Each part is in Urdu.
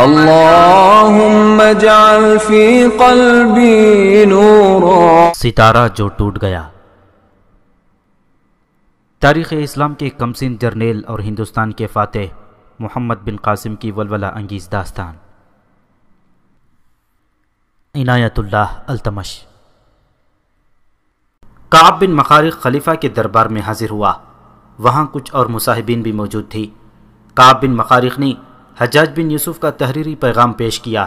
اللہم اجعل فی قلبی نورا. ستارہ جو ٹوٹ گیا. تاریخ اسلام کے کمسن جرنیل اور ہندوستان کے فاتح محمد بن قاسم کی ولولہ انگیز داستان. عنایت اللہ التمش. کعب بن مخارق خلیفہ کے دربار میں حاضر ہوا. وہاں کچھ اور مصاحبین بھی موجود تھی. کعب بن مخارق نے حجاج بن یوسف کا تحریری پیغام پیش کیا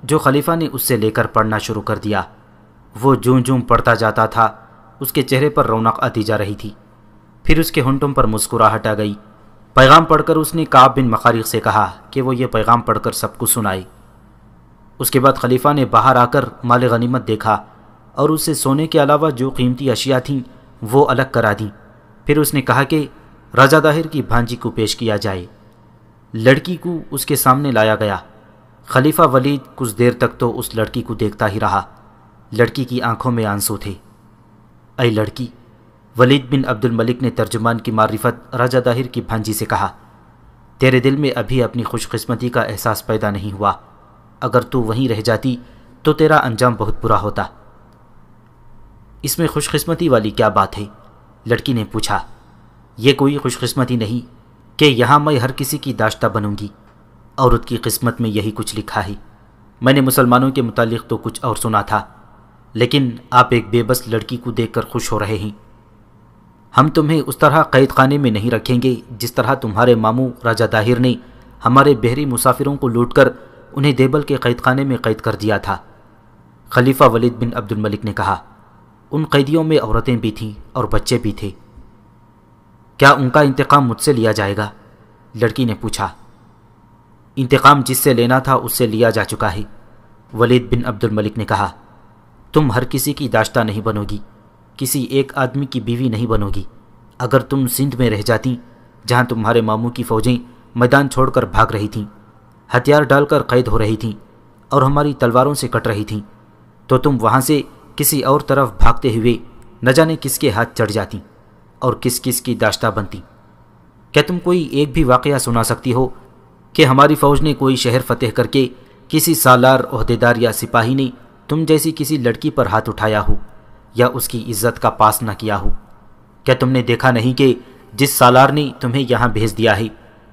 جو خلیفہ نے اس سے لے کر پڑھنا شروع کر دیا. وہ جوں جوں پڑھتا جاتا تھا اس کے چہرے پر رونق آتی جا رہی تھی. پھر اس کے ہونٹوں پر مسکراہٹ آ گئی. پیغام پڑھ کر اس نے کعب بن مخارق سے کہا کہ وہ یہ پیغام پڑھ کر سب کو سنائے. اس کے بعد خلیفہ نے باہر آ کر مال غنیمت دیکھا اور اس سے سونے کے علاوہ جو قیمتی اشیاء تھیں وہ الگ کرا دیں. پھر اس نے کہا کہ راجہ داہر کی بھانجی کو پیش کیا جائے. لڑکی کو اس کے سامنے لایا گیا. خلیفہ ولید کچھ دیر تک تو اس لڑکی کو دیکھتا ہی رہا. لڑکی کی آنکھوں میں آنسو تھے. اے لڑکی، ولید بن عبد الملک نے ترجمان کی معرفت راجہ داہر کی بھانجی سے کہا، تیرے دل میں ابھی اپنی خوش قسمتی کا احساس پیدا نہیں ہوا. اگر تو وہیں رہ جاتی تو تیرا انجام بہت برا ہوتا. اس میں خوش قسمتی والی کیا بات ہے؟ لڑکی نے پوچھا. یہ کوئی خوش قسمتی نہیں کہ یہاں میں ہر کسی کی داشتہ بنوں گی. عورت کی قسمت میں یہی کچھ لکھا ہے. میں نے مسلمانوں کے متعلق تو کچھ اور سنا تھا، لیکن آپ ایک بے بس لڑکی کو دیکھ کر خوش ہو رہے ہیں. ہم تمہیں اس طرح قید خانے میں نہیں رکھیں گے جس طرح تمہارے ماموں راجہ داہر نے ہمارے بحری مسافروں کو لوٹ کر انہیں دیبل کے قید خانے میں قید کر دیا تھا. خلیفہ ولید بن عبد الملک نے کہا، ان قیدیوں میں عورتیں بھی تھیں اور بچے بھی تھے. کیا ان کا انتقام مجھ سے لیا جائے گا؟ لڑکی نے پوچھا. انتقام جس سے لینا تھا اس سے لیا جا چکا ہے. ولید بن عبد الملک نے کہا، تم ہر کسی کی داشتہ نہیں بنو گی، کسی ایک آدمی کی بیوی نہیں بنو گی. اگر تم سندھ میں رہ جاتی جہاں تمہارے ماموں کی فوجیں میدان چھوڑ کر بھاگ رہی تھیں، ہتھیار ڈال کر قید ہو رہی تھیں اور ہماری تلواروں سے کٹ رہی تھیں، تو تم وہاں سے کسی اور طرف بھاگتے ہوئے نہ جانے کس کے ہاتھ چڑھ جاتی اور کس کس کی داشتہ بنتی. کیا تم کوئی ایک بھی واقعہ سنا سکتی ہو کہ ہماری فوج نے کوئی شہر فتح کر کے کسی سالار عہدیدار یا سپاہی نے تم جیسی کسی لڑکی پر ہاتھ اٹھایا ہو یا اس کی عزت کا پاس نہ کیا ہو؟ کیا تم نے دیکھا نہیں کہ جس سالار نے تمہیں یہاں بھیج دیا ہے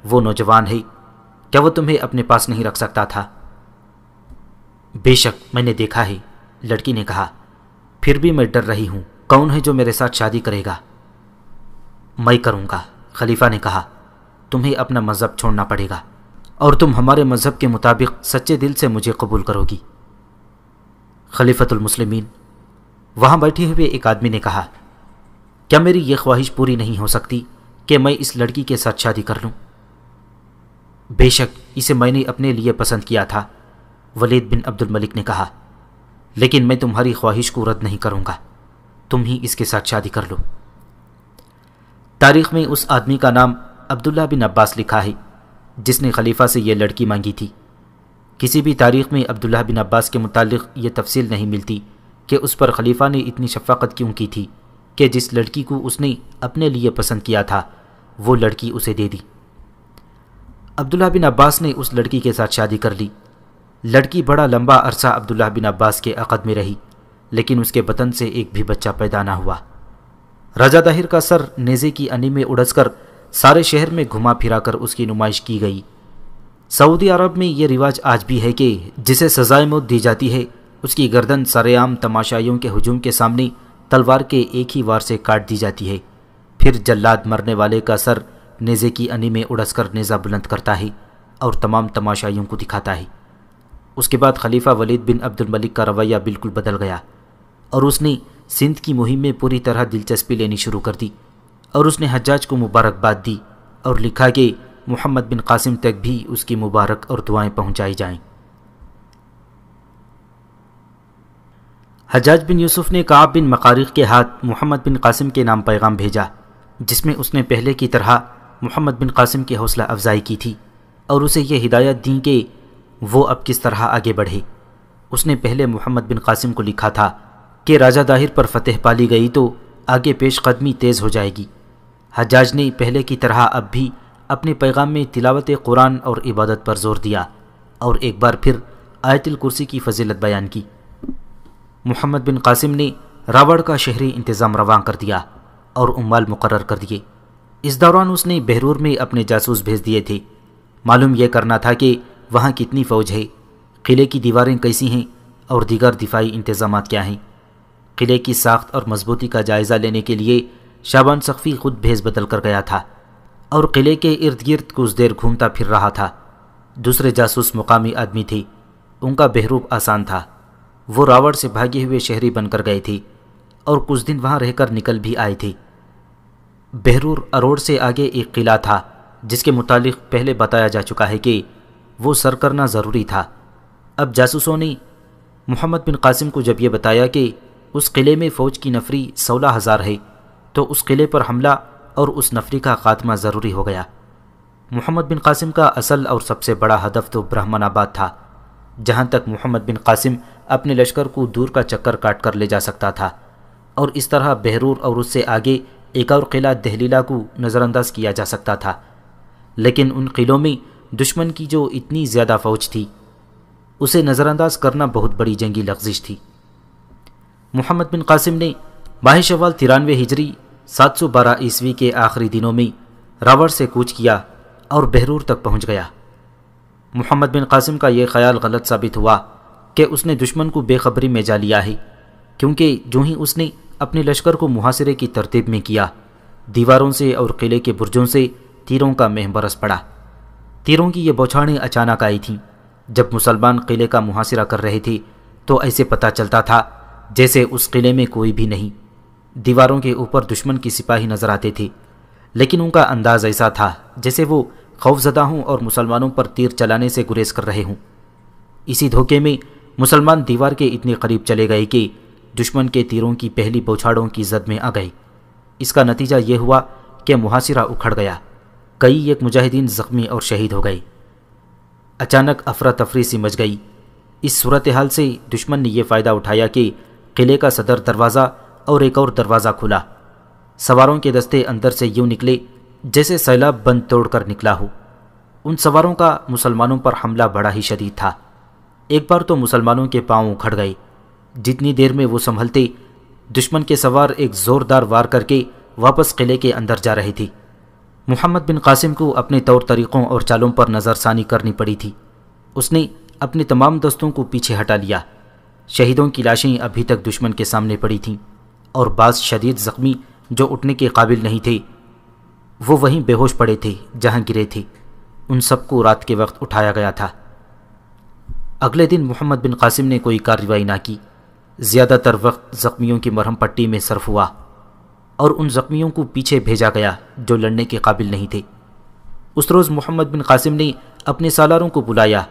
وہ نوجوان ہے؟ کیا وہ تمہیں اپنے پاس نہیں رکھ سکتا تھا؟ بے شک میں نے دیکھا ہے، لڑکی نے کہا. پھر بھی میں ڈر رہی ہوں. کون ہے جو میرے ساتھ شادی کرے گا؟ میں کروں گا، خلیفہ نے کہا. تمہیں اپنا مذہب چھوڑنا پڑے گا اور تم ہمارے مذہب کے مطابق سچے دل سے مجھے قبول کرو گی. خلیفۃ المسلمین. وہاں بیٹھے ہوئے ایک آدمی نے کہا، کیا میری یہ خواہش پوری نہیں ہو سکتی کہ میں اس لڑکی کے ساتھ شادی کر لوں؟ بے شک اسے میں نے اپنے لیے پسند کیا تھا، ولید بن عبد الملک نے کہا، لیکن میں تمہاری خواہش کو رد نہیں کروں گا. تم ہی اس کے ساتھ شادی کر لو. تاریخ میں اس آدمی کا نام عبداللہ بن عباس لکھا ہے جس نے خلیفہ سے یہ لڑکی مانگی تھی. کسی بھی تاریخ میں عبداللہ بن عباس کے متعلق یہ تفصیل نہیں ملتی کہ اس پر خلیفہ نے اتنی شفقت کیوں کی تھی کہ جس لڑکی کو اس نے اپنے لیے پسند کیا تھا وہ لڑکی اسے دے دی. عبداللہ بن عباس نے اس لڑکی کے ساتھ شادی کر لی. لڑکی بڑا لمبا عرصہ عبداللہ بن عباس کے عقد میں رہی، لیکن اس کے بطن سے ایک بھی بچہ پیدا نہ ہوا. راجہ داہر کا سر نیزے کی انی میں اڑس کر سارے شہر میں گھما پھرا کر اس کی نمائش کی گئی. سعودی عرب میں یہ رواج آج بھی ہے کہ جسے سزائے موت دی جاتی ہے اس کی گردن سرعام تماشائیوں کے ہجوم کے سامنے تلوار کے ایک ہی وار سے کاٹ دی جاتی ہے. پھر جلاد مرنے والے کا سر نیزے کی انی میں اڑس کر نیزہ بلند کرتا ہے اور تمام تماشائیوں کو دکھاتا ہے. اس کے بعد خلیفہ ولید بن عبد الملک کا رویہ بالکل بدل گیا اور اس نے سندھ کی مہم میں پوری طرح دلچسپی لینی شروع کر دی اور اس نے حجاج کو مبارکباد دی اور لکھا کہ محمد بن قاسم تک بھی اس کی مبارک اور دعائیں پہنچائی جائیں. حجاج بن یوسف نے کعب بن مخارق کے ہاتھ محمد بن قاسم کے نام پیغام بھیجا جس میں اس نے پہلے کی طرح محمد بن قاسم کی حوصلہ افزائی کی تھی اور اسے یہ ہدایت دی کہ وہ اب کس طرح آگے بڑھے. اس نے پہلے محمد بن قاسم کو لکھا تھا کہ راجہ داہر پر فتح پالی گئی تو آگے پیش قدمی تیز ہو جائے گی. حجاج نے پہلے کی طرح اب بھی اپنے پیغام میں تلاوت قرآن اور عبادت پر زور دیا اور ایک بار پھر آیت الکرسی کی فضیلت بیان کی۔ محمد بن قاسم نے راوڑ کا شہری انتظام رواں کر دیا اور عمال مقرر کر دیے۔ اس دوران اس نے بہرور میں اپنے جاسوس بھیج دیے تھے۔ معلوم یہ کرنا تھا کہ وہاں کتنی فوج ہے، قلعے کی دیواریں کیسی ہیں اور دیگر دفاعی انتظامات کیا ہیں۔ قلعے کی ساخت اور مضبوطی کا جائزہ لینے کے لیے شعبان سقفی خود بھیس بدل کر گیا تھا اور قلعے کے ارد گرد کچھ دیر گھومتا پھر رہا تھا۔ دوسرے جاسوس مقامی آدمی تھے، ان کا بہروب آسان تھا۔ وہ راوڑ سے بھاگے ہوئے شہری بن کر گئے تھے اور کچھ دن وہاں رہ کر نکل بھی آئے تھے۔ بہرور اروڑ سے آگے ایک قلعہ تھا جس کے متعلق پہلے بتایا جا چکا ہے کہ وہ سر کرنا ضروری تھا۔ اب جاسوسوں نے محمد بن قاسم کو جب یہ بتایا کہ اس قلعے میں فوج کی نفری 16,000 ہے تو اس قلعے پر حملہ اور اس نفری کا خاتمہ ضروری ہو گیا۔ محمد بن قاسم کا اصل اور سب سے بڑا ہدف تو برہمن آباد تھا، جہاں تک محمد بن قاسم اپنے لشکر کو دور کا چکر کاٹ کر لے جا سکتا تھا، اور اس طرح بہرور اور اس سے آگے ایک اور قلعہ دہلیلا کو نظر انداز کیا جا سکتا تھا۔ لیکن ان قلعوں میں دشمن کی جو اتنی زیادہ فوج تھی اسے نظر انداز کرنا بہت بڑی جنگی لغزش تھی۔ محمد بن قاسم نے ماہ شوال 93 ہجری 712 عیسوی کے آخری دنوں میں راوڑ سے کوچ کیا اور بہرور تک پہنچ گیا۔ محمد بن قاسم کا یہ خیال غلط ثابت ہوا کہ اس نے دشمن کو بے خبری میں جا لیا ہے، کیونکہ جو ہی اس نے اپنے لشکر کو محاصرے کی ترتیب میں کیا، دیواروں سے اور قلعے کے برجوں سے تیروں کا مہ برس پڑا۔ تیروں کی یہ بوچھاڑیں اچانک آئی تھیں۔ جب مسلمان قلعے کا محاصرہ کر رہے تھے تو ایسے پتہ چلتا تھا جیسے اس قلعے میں کوئی بھی نہیں۔ دیواروں کے اوپر دشمن کی سپاہی نظر آتے تھے، لیکن ان کا انداز ایسا تھا جیسے وہ خوف زدہ ہوں اور مسلمانوں پر تیر چلانے سے گریز کر رہے ہوں۔ اسی دھوکے میں مسلمان دیوار کے اتنے قریب چلے گئے کہ دشمن کے تیروں کی پہلی بوچھاڑوں کی زد میں آ گئے۔ اس کا نتیجہ یہ ہوا کہ محاصرہ اکھڑ گیا، کئی ایک مجاہدین زخمی اور شہید ہو گئے۔ اچانک افراتفری سی مچ گئی۔ اس صورتحال سے دشمن نے یہ فائدہ اٹھایا کہ قلعے کا صدر دروازہ اور ایک اور دروازہ کھلا۔ سواروں کے دستے اندر سے یوں نکلے جیسے سیلاب بند توڑ کر نکلا ہو۔ ان سواروں کا مسلمانوں پر حملہ بڑا ہی شدید تھا۔ ایک بار تو مسلمانوں کے پاؤں اکھڑ گئے۔ جتنی دیر میں وہ سنبھلتے، دشمن کے سوار ایک زوردار وار کر کے واپس قلعے کے اندر جا رہے تھے۔ محمد بن قاسم کو اپنے طور طریقوں اور چالوں پر نظر ثانی کرنی پڑی تھی۔ اس نے اپنے تمام دستوں کو پیچھے ہٹا لیا۔ شہیدوں کی لاشیں ابھی تک دشمن کے سامنے پڑی تھیں، اور بعض شدید زخمی جو اٹھنے کے قابل نہیں تھے وہ وہیں بے ہوش پڑے تھے جہاں گرے تھے۔ ان سب کو رات کے وقت اٹھایا گیا تھا۔ اگلے دن محمد بن قاسم نے کوئی کارروائی نہ کی۔ زیادہ تر وقت زخمیوں کی مرہم پٹی میں صرف ہوا اور ان زخمیوں کو پیچھے بھیجا گیا جو لڑنے کے قابل نہیں تھے۔ اس روز محمد بن قاسم نے اپنے سالاروں کو بلایا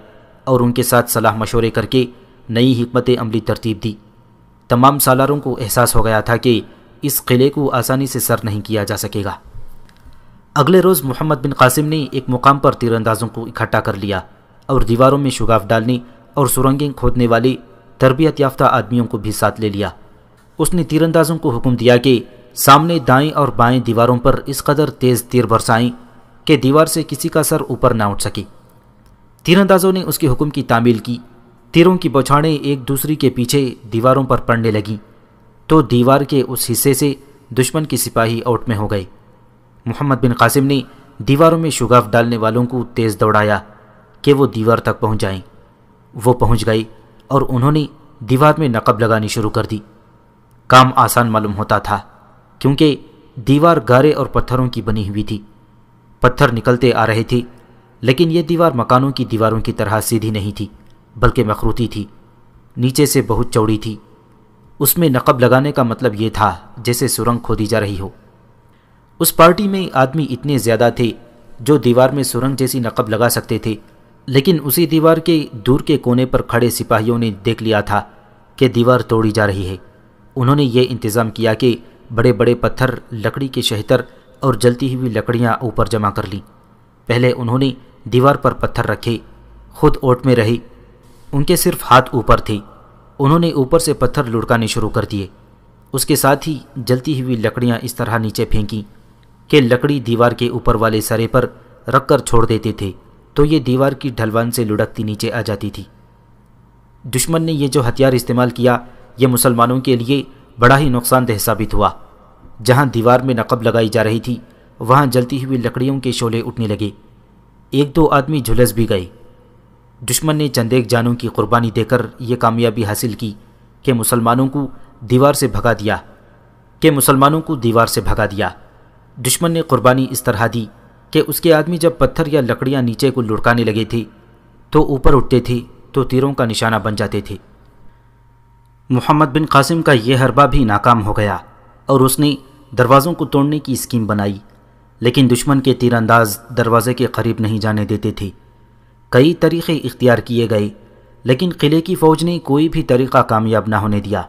اور ان کے ساتھ صلاح مشورے کر کے نئی حکمت عملی ترتیب دی۔ تمام سالاروں کو احساس ہو گیا تھا کہ اس قلعے کو آسانی سے سر نہیں کیا جا سکے گا۔ اگلے روز محمد بن قاسم نے ایک مقام پر تیر اندازوں کو اکٹھا کر لیا اور دیواروں میں شگاف ڈالنے اور سرنگیں کھودنے والے تربیت یافتہ آدمیوں کو بھی ساتھ لے لیا۔ اس نے تیر اندازوں کو حکم دیا کہ سامنے دائیں اور بائیں دیواروں پر اس قدر تیز تیر برسائیں کہ دیوار سے کسی کا سر اوپر نہ اٹھ سکے۔ تیر اندازوں نے اس کے حکم کی تعمیل کی۔ تیروں کی بوچھاڑیں ایک دوسری کے پیچھے دیواروں پر پڑنے لگیں تو دیوار کے اس حصے سے دشمن کی سپاہی آؤٹ میں ہو گئے۔ محمد بن قاسم نے دیواروں میں شگاف ڈالنے والوں کو تیز دوڑایا کہ وہ دیوار تک پہنچ جائیں۔ وہ پہنچ گئے اور انہوں نے دیوار میں نقب لگانی شروع کر دی۔ کام آسان معلوم ہوتا تھا کیونکہ دیوار گارے اور پتھروں کی بنی ہوئی تھی۔ پتھر نکلتے آ رہے تھے، لیکن یہ دیوار مکانوں کی دیواروں کی طرح سیدھی نہیں تھی بلکہ مخروطی تھی، نیچے سے بہت چوڑی تھی۔ اس میں نقب لگانے کا مطلب یہ تھا جیسے سرنگ کھودی جا رہی ہو۔ اس پارٹی میں آدمی اتنے زیادہ تھے جو دیوار میں سرنگ جیسی نقب لگا سکتے تھے، لیکن اسی دیوار کے دور کے کونے پر کھڑے سپاہیوں نے دیکھ لیا تھا کہ دیوار توڑی جا رہی ہے۔ انہوں نے یہ انتظام کیا کہ بڑے بڑے پتھر، لکڑی کے شہتر اور جلتی ہوئی لکڑیاں اوپر جمع کر لیں۔ پہلے انہوں نے دیوار پر پتھر رکھے، خود اوٹ میں رہے، ان کے صرف ہاتھ اوپر تھے۔ انہوں نے اوپر سے پتھر لڑکانے شروع کر دیے۔ اس کے ساتھ ہی جلتی ہوئی لکڑیاں اس طرح نیچے پھینکیں کہ لکڑی دیوار کے اوپر والے سرے پر رکھ کر چھوڑ دیتے تھے تو یہ دیوار کی ڈھلوان سے لڑکتی نیچے آ جاتی تھی۔ دشمن نے یہ جو ہتھیار استعمال کیا یہ مسلمانوں کے لیے بڑا ہی نقصان دہ ثابت ہوا۔ جہاں دیوار میں نقب لگائی جا رہی تھی وہاں جلتی ہوئی لکڑیوں کے شعلے اٹھنے لگے، ایک دو آدمی جھلس بھی گئے۔ دشمن نے چند ایک جانوں کی قربانی دے کر یہ کامیابی حاصل کی کہ مسلمانوں کو دیوار سے بھگا دیا۔ دشمن نے قربانی اس طرح دی کہ اس کے آدمی جب پتھر یا لکڑیاں نیچے کو لڑکانے لگے تھے تو اوپر اٹھتے تھے تو تیروں کا نشانہ بن جاتے تھے۔ محمد بن قاسم کا یہ حربہ بھی ناکام ہو گیا اور اس نے دروازوں کو توڑنے کی اسکیم بنائی، لیکن دشمن کے تیر انداز دروازے کے قریب نہیں جانے دیتے تھے۔ کئی طریقے اختیار کیے گئے لیکن قلعے کی فوج نے کوئی بھی طریقہ کامیاب نہ ہونے دیا،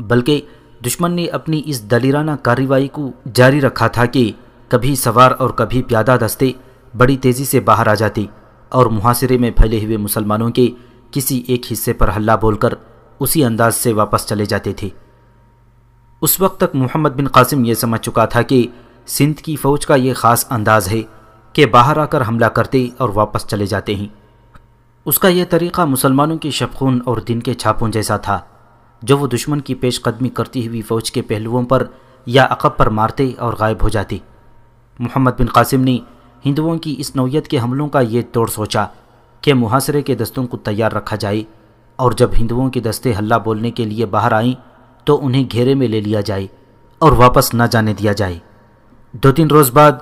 بلکہ دشمن نے اپنی اس دلیرانہ کارروائی کو جاری رکھا تھا کہ کبھی سوار اور کبھی پیادہ دستے بڑی تیزی سے باہر آ جاتے اور محاصرے میں پھیلے ہوئے مسلمانوں کے کسی ایک حصے پر حلہ بول کر اسی انداز سے واپس چلے جاتے تھے۔ اس وقت تک محمد بن قاسم یہ سمجھ چکا تھا کہ سندھ کی فوج کا یہ خاص انداز ہے کہ باہر آ کر حملہ کرتے اور واپس چلے جاتے ہیں۔ اس کا یہ طریقہ مسلمانوں کے شبخون اور دن کے چھاپوں جیسا تھا جو وہ دشمن کی پیش قدمی کرتی ہوئی فوج کے پہلوؤں پر یا عقب پر مارتے اور غائب ہو جاتے۔ محمد بن قاسم نے ہندوؤں کی اس نوعیت کے حملوں کا یہ توڑ سوچا کہ محاصرے کے دستوں کو تیار رکھا جائے اور جب ہندوؤں کے دستے حلہ بولنے کے لیے باہر آئیں تو انہیں گھیرے میں لے لیا جائے اور واپس نہ جانے دیا جائے۔ 2-3 روز بعد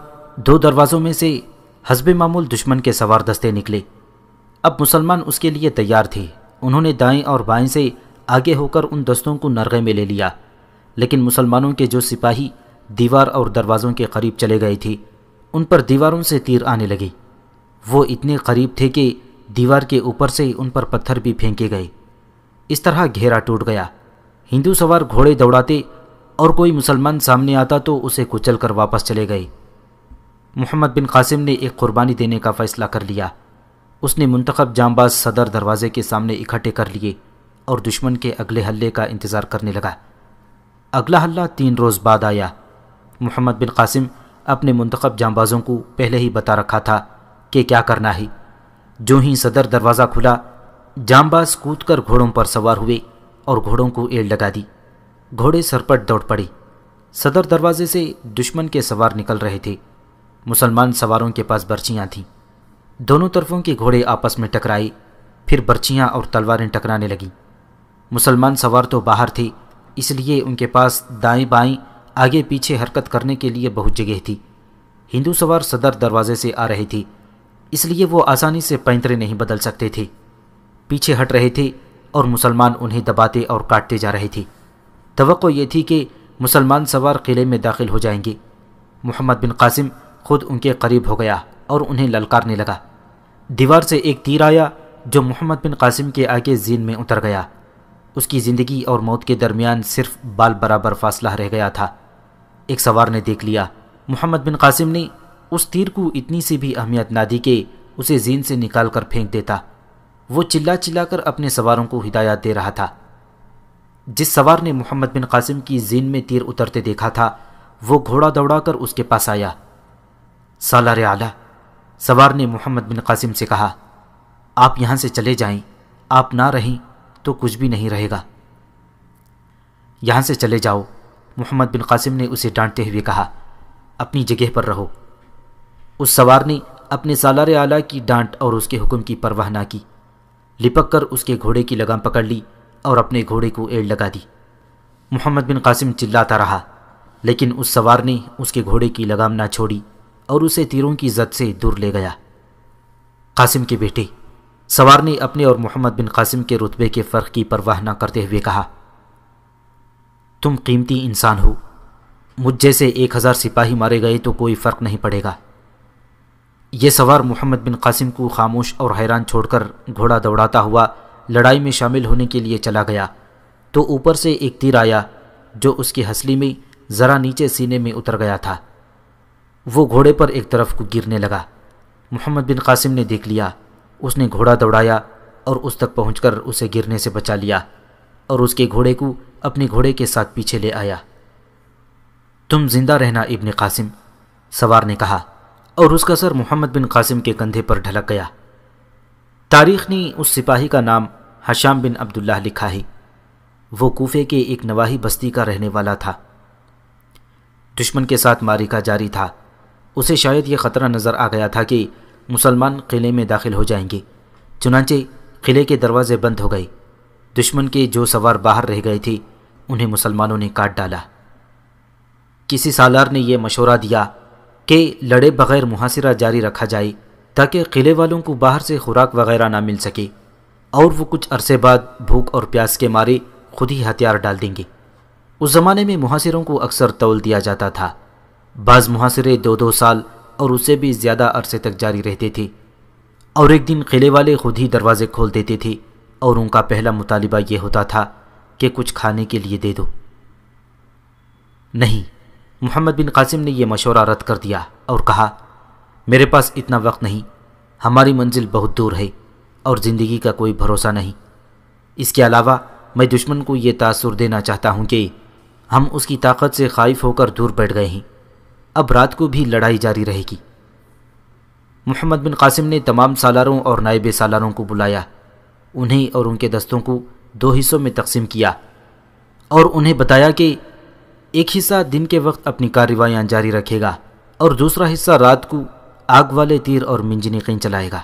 2 دروازوں میں سے حسب معمول دشمن کے سوار دستے نکلے۔ اب مسلمان اس کے لیے تیار تھے۔ انہوں نے دائیں اور بائیں سے آگے ہو کر ان دستوں کو نرغے میں لے لیا، لیکن مسلمانوں کے جو سپاہی دیوار اور دروازوں کے قریب چلے گئے تھے ان پر دیواروں سے تیر آنے لگے۔ وہ اتنے قریب تھے کہ دیوار کے اوپر سے ان پر پتھر بھی پھینکے گئے۔ اس طرح گھیرا ٹوٹ گیا۔ ہندو سوار گھوڑے دوڑاتے اور کوئی مسلمان سامنے آتا تو اسے کچل کر واپس چلے گئے۔ محمد بن قاسم نے ایک قربانی دینے کا فیصلہ کر لیا۔ اس نے منتخب جانباز صدر دروازے کے سامنے اکٹھے کر لیے اور دشمن کے اگلے حلے کا انتظار کرنے لگا۔ اگلا حلہ 3 روز بعد آیا۔ محمد بن قاسم اپنے منتخب جانبازوں کو پہلے ہی بتا رکھا تھا کہ کیا کرنا ہے۔ جو ہی صدر دروازہ کھلا جانباز کود کر گھوڑوں پر سوار ہوئے اور گھوڑوں کو ایڑ لگا دی۔ گھوڑے سرپٹ دوڑ پڑے۔ صدر دروازے سے دشمن کے سوار نکل رہے تھے۔ مسلمان سواروں کے پاس برچیاں تھیں۔ دونوں طرفوں کے گھوڑے آپس میں ٹکرائے، پھر برچیاں اور تلواریں ٹکرانے لگیں۔ مسلمان سوار تو باہر تھے، اس لیے ان کے پاس دائیں بائیں آگے پیچھے حرکت کرنے کے لیے بہت جگہ تھی۔ ہندو سوار صدر دروازے سے آ رہے تھے، اس لیے وہ آسانی سے پینترے نہیں بدل سکتے تھے۔ پیچھے ہٹ رہے تھے اور مسلمان انہیں دباتے اور کاٹتے جا رہے تھے۔ توقع یہ تھی کہ مسلمان سوار قلعے میں داخل ہو جائیں گے۔ محمد بن قاسم خود ان کے قریب ہو گیا اور انہیں للکارنے لگا۔ دیوار سے ایک تیر آیا جو محمد بن قاسم کے آگے زین میں اتر گیا۔ اس کی زندگی اور موت کے درمیان صرف بال برابر فاصلہ رہ گیا تھا۔ ایک سوار نے دیکھ لیا۔ محمد بن قاسم نے اس تیر کو اتنی سی بھی اہمیت نہ دی کہ اسے زین سے نکال کر پھینک دیتا۔ وہ چلا چلا کر اپنے سواروں کو ہدایات دے رہا تھا۔ جس سوار نے محمد بن قاسم کی زین میں تیر اترتے دیکھا تھا وہ گھوڑا دوڑا کر اس کے پاس آیا۔ سالار اعلیٰ، سوار نے محمد بن قاسم سے کہا، آپ یہاں سے چلے جائیں، آپ نہ رہیں تو کچھ بھی نہیں رہے گا۔ یہاں سے چلے جاؤ، محمد بن قاسم نے اسے ڈانٹتے ہوئے کہا، اپنی جگہ پر رہو۔ اس سوار نے اپنے سالار اعلیٰ کی ڈانٹ اور اس کے حکم کی پرواہ نہ کی، لپک کر اس کے گھوڑے کی لگام پکڑ لی اور اپنے گھوڑے کو ایڑ لگا دی۔ محمد بن قاسم چلاتا رہا، لیکن اس سوار نے اس کے گھوڑے کی لگام نہ چھوڑی اور اسے تیروں کی زد سے دور لے گیا۔ قاسم کے بیٹے، سوار نے اپنے اور محمد بن قاسم کے رتبے کے فرق کی پرواہ نہ کرتے ہوئے کہا، تم قیمتی انسان ہو، مجھ جیسے 1000 سپاہی مارے گئے تو کوئی فرق نہیں پڑے گا۔ یہ سوار محمد بن قاسم کو خاموش اور حیران چھوڑ کر گھوڑا دوڑاتا ہوا لڑائی میں شامل ہونے کے لیے چلا گیا تو اوپر سے ایک تیر آیا جو اس کی ہسلی میں ذرا نیچے سینے میں اتر گیا تھا۔ وہ گھوڑے پر ایک طرف کو گرنے لگا۔ محمد بن قاسم نے دیکھ لیا، اس نے گھوڑا دوڑایا اور اس تک پہنچ کر اسے گرنے سے بچا لیا اور اس کے گھوڑے کو اپنے گھوڑے کے ساتھ پیچھے لے آیا۔ تم زندہ رہنا ابن قاسم، سوار نے کہا، اور اس کا سر محمد بن قاسم کے کندھے پر ڈھلک گیا۔ تاریخ نے اس سپاہی کا نام حشام بن عبداللہ لکھا ہے۔ وہ کوفے کے ایک نواحی بستی کا رہنے والا تھا۔ دشمن کے ساتھ معرکہ جاری تھا۔ اسے شاید یہ خطرہ نظر آ گیا تھا کہ مسلمان قلعے میں داخل ہو جائیں گے، چنانچہ قلعے کے دروازے بند ہو گئے۔ دشمن کے جو سوار باہر رہ گئے تھے انہیں مسلمانوں نے کاٹ ڈالا۔ کسی سالار نے یہ مشورہ دیا کہ لڑے بغیر محاصرہ جاری رکھا جائے تاکہ قلعے والوں کو باہر سے خوراک وغیرہ نہ مل سکے اور وہ کچھ عرصے بعد بھوک اور پیاس کے مارے خود ہی ہتھیار ڈال دیں گے۔ اس زمانے میں محاصروں کو اکثر طول دیا جاتا تھا۔ بعض محاصرے 2 سال اور اس سے بھی زیادہ عرصے تک جاری رہتے تھے، اور ایک دن قلعے والے خود ہی دروازے کھول دیتے تھے اور ان کا پہلا مطالبہ یہ ہوتا تھا کہ کچھ کھانے کے لیے دے دو۔ نہیں، محمد بن قاسم نے یہ مشورہ رد کر دیا اور کہا، میرے پاس اتنا وقت نہیں، ہماری منزل بہت دور ہے اور زندگی کا کوئی بھروسہ نہیں۔ اس کے علاوہ میں دشمن کو یہ تاثر دینا چاہتا ہوں کہ ہم اس کی طاقت سے خائف ہو کر دور بیٹھ گئے ہیں، اب رات کو بھی لڑائی جاری رہے گی۔ محمد بن قاسم نے تمام سالاروں اور نائب سالاروں کو بلایا، انہیں اور ان کے دستوں کو 2 حصوں میں تقسیم کیا اور انہیں بتایا کہ ایک حصہ دن کے وقت اپنی کارروائیاں جاری رکھے گا اور دوسرا حصہ رات کو آگ والے تیر اور منجنیقیں چلائے گا۔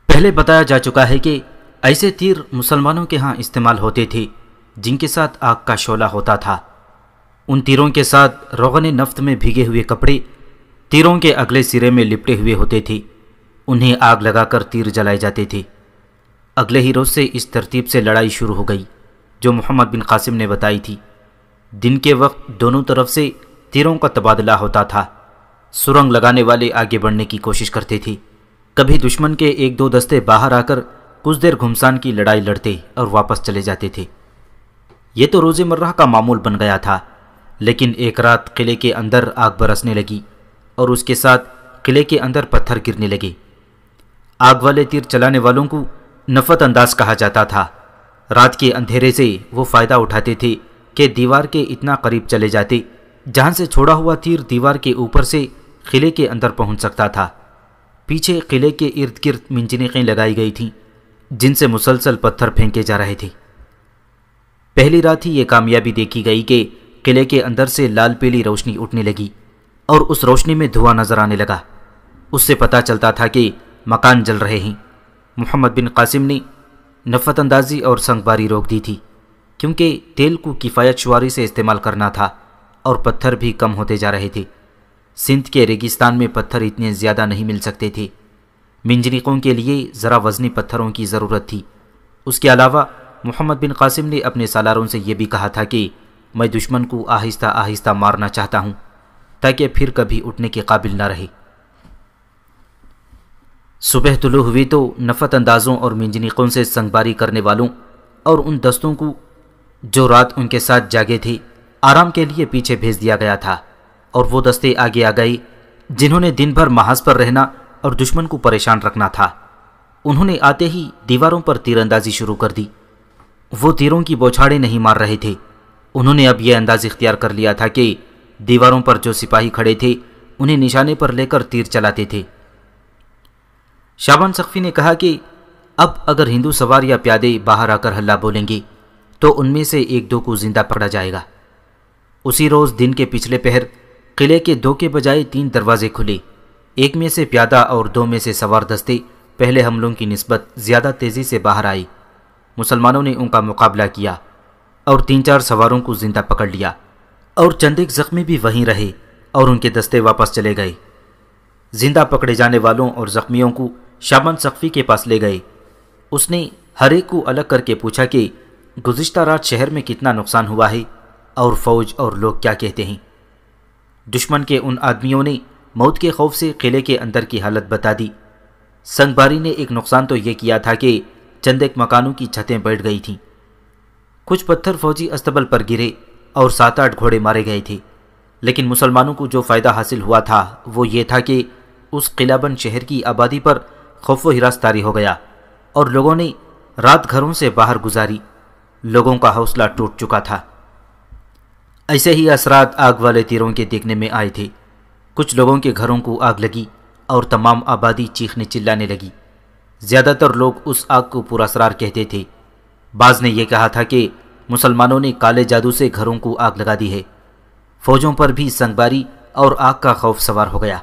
پہلے بتایا جا چکا ہے کہ ایسے تیر مسلمانوں کے ہاں استعمال ہوتے تھے جن کے ساتھ آگ کا شعلہ ہوتا تھا۔ ان تیروں کے ساتھ روغن نفت میں بھیگے ہوئے کپڑے تیروں کے اگلے سرے میں لپٹے ہوئے ہوتے تھے، انہیں آگ لگا کر تیر جلائے جاتے تھے۔ اگلے ہی روز سے اس ترتیب سے لڑائی شروع ہو گئی جو محمد بن قاسم نے بتائی تھی۔ دن کے وقت دونوں طرف سے تیروں کا تبادلہ ہوتا تھا۔ سرنگ لگانے والے آگے بڑھنے کی کوشش کرتے تھے، کبھی دشمن کے 1-2 دستے باہر آ کر کچھ دیر گھمسان کی لڑائی لڑتے اور واپس چلے جاتے تھے۔ یہ تو روز مرہ کا معمول بن گیا تھا، لیکن ایک رات قلعے کے اندر آگ برسنے لگی اور اس کے ساتھ قلعے کے اندر پتھر گرنے لگے۔ آگ والے تیر چلانے والوں کو نفت انداز کہا جاتا تھا۔ رات کے اندھیرے سے وہ فائدہ اٹھاتے تھے کہ دیوار کے اتنا قریب چلے جاتے جہاں سے چھوڑا ہوا تیر دیوار کے اوپر سے قلعے کے اندر پہنچ سکتا تھا۔ پیچھے قلعے کے ارد گرد منجنیقیں لگائی گئی تھیں جن سے مسلسل پتھر پھینکے جا رہے تھے۔ پہلی رات ہی یہ کامیابی دیکھی گئی کہ قلعے کے اندر سے لال پیلی روشنی اٹھنے لگی اور اس روشنی میں دھواں نظر آنے لگا۔ اس سے پتہ چلتا تھا کہ مکان جل رہے ہیں۔ محمد بن قاسم نے نفت اندازی اور سنگ باری روک دی تھی کیونکہ تیل کو کفایت شماری سے استعمال کرنا تھا اور پتھر بھی کم ہوتے جا رہے تھے۔ سندھ کے ریگستان میں پتھر اتنے زیادہ نہیں مل سکتے تھے۔ منجنیقوں کے لیے ذرا وزنی پتھروں کی ضرورت تھی۔ اس کے علاوہ محمد بن قاسم نے اپنے سالاروں سے یہ بھی کہا تھا کہ میں دشمن کو آہستہ آہستہ مارنا چاہتا ہوں تاکہ پھر کبھی اٹھنے کے قابل نہ رہے۔ صبح طلوع ہوئی تو نفت اندازوں اور منجنیقوں سے سنگ باری کرنے والوں اور ان دستوں کو جو رات ان کے ساتھ جاگے تھے آرام کے لیے پیچھے بھیج دیا گیا تھا، اور وہ دستے آگے آ گئے جنہوں نے دن بھر محاذ پر رہنا اور دشمن کو پریشان رکھنا تھا۔ انہوں نے آتے ہی دیواروں پر تیر اندازی شروع کر دی۔ وہ تیروں کی بوچھاڑیں نہیں مار رہے تھے، انہوں نے اب یہ انداز اختیار کر لیا تھا کہ دیواروں پر جو سپاہی کھڑے تھے انہیں نشانے پر لے کر تیر چلاتے تھے۔ شعبان سقفی نے کہا کہ اب اگر ہندو سوار یا پیادے باہر آ کر ہلہ بولیں گے تو ان میں سے 1-2 کو زندہ پکڑا جائے گا۔ اسی روز دن کے پچھلے پہر قلعے کے 2 کے بجائے 3 دروازے کھلے، ایک میں سے پیادہ اور 2 میں سے سوار دستے پہلے حملوں کی نسبت زیادہ تیزی سے باہر آئے۔ مسلمانوں نے ان کا مقابلہ کیا اور 3-4 سواروں کو زندہ پکڑ لیا، اور چند ایک زخمی بھی وہیں رہے اور ان کے دستے واپس چلے گئے۔ زندہ پکڑے جانے والوں اور زخمیوں کو شعبان سقفی کے پاس لے گئے۔ اس نے ہر ایک کو الگ کر کے پوچھا کہ گزشتہ رات شہر میں کتنا نقصان ہوا ہے اور فوج اور لوگ کیا کہتے ہیں۔ دشمن کے ان آدمیوں نے موت کے خوف سے قلعے کے اندر کی حالت بتا دی۔ سنگ باری نے ایک نقصان تو یہ کیا تھا کہ چند ایک مکانوں کی چھتیں بیٹھ گئی تھیں۔ کچھ پتھر فوجی استبل پر گرے اور 7-8 گھوڑے مارے گئے تھے، لیکن مسلمانوں کو جو فائدہ حاصل ہوا تھا وہ یہ تھا کہ اس قلعہ بند شہر کی آبادی پر خوف و ہراس طاری ہو گیا اور لوگوں نے رات گھروں سے باہر گزاری۔ لوگوں کا حوصلہ ٹوٹ چکا تھا۔ ایسے ہی اثرات آگ والے تیروں کے دیکھنے میں آئے تھے۔ کچھ لوگوں کے گھروں کو آگ لگی اور تمام آبادی چیخنے چلانے لگی۔ زیادہ تر لوگ اس آگ کو پورا اسرار کہتے تھے۔ بعض نے یہ کہا تھا کہ مسلمانوں نے کالے جادو سے گھروں کو آگ لگا دی ہے۔ فوجوں پر بھی سنگباری اور آگ کا خوف سوار ہو گیا۔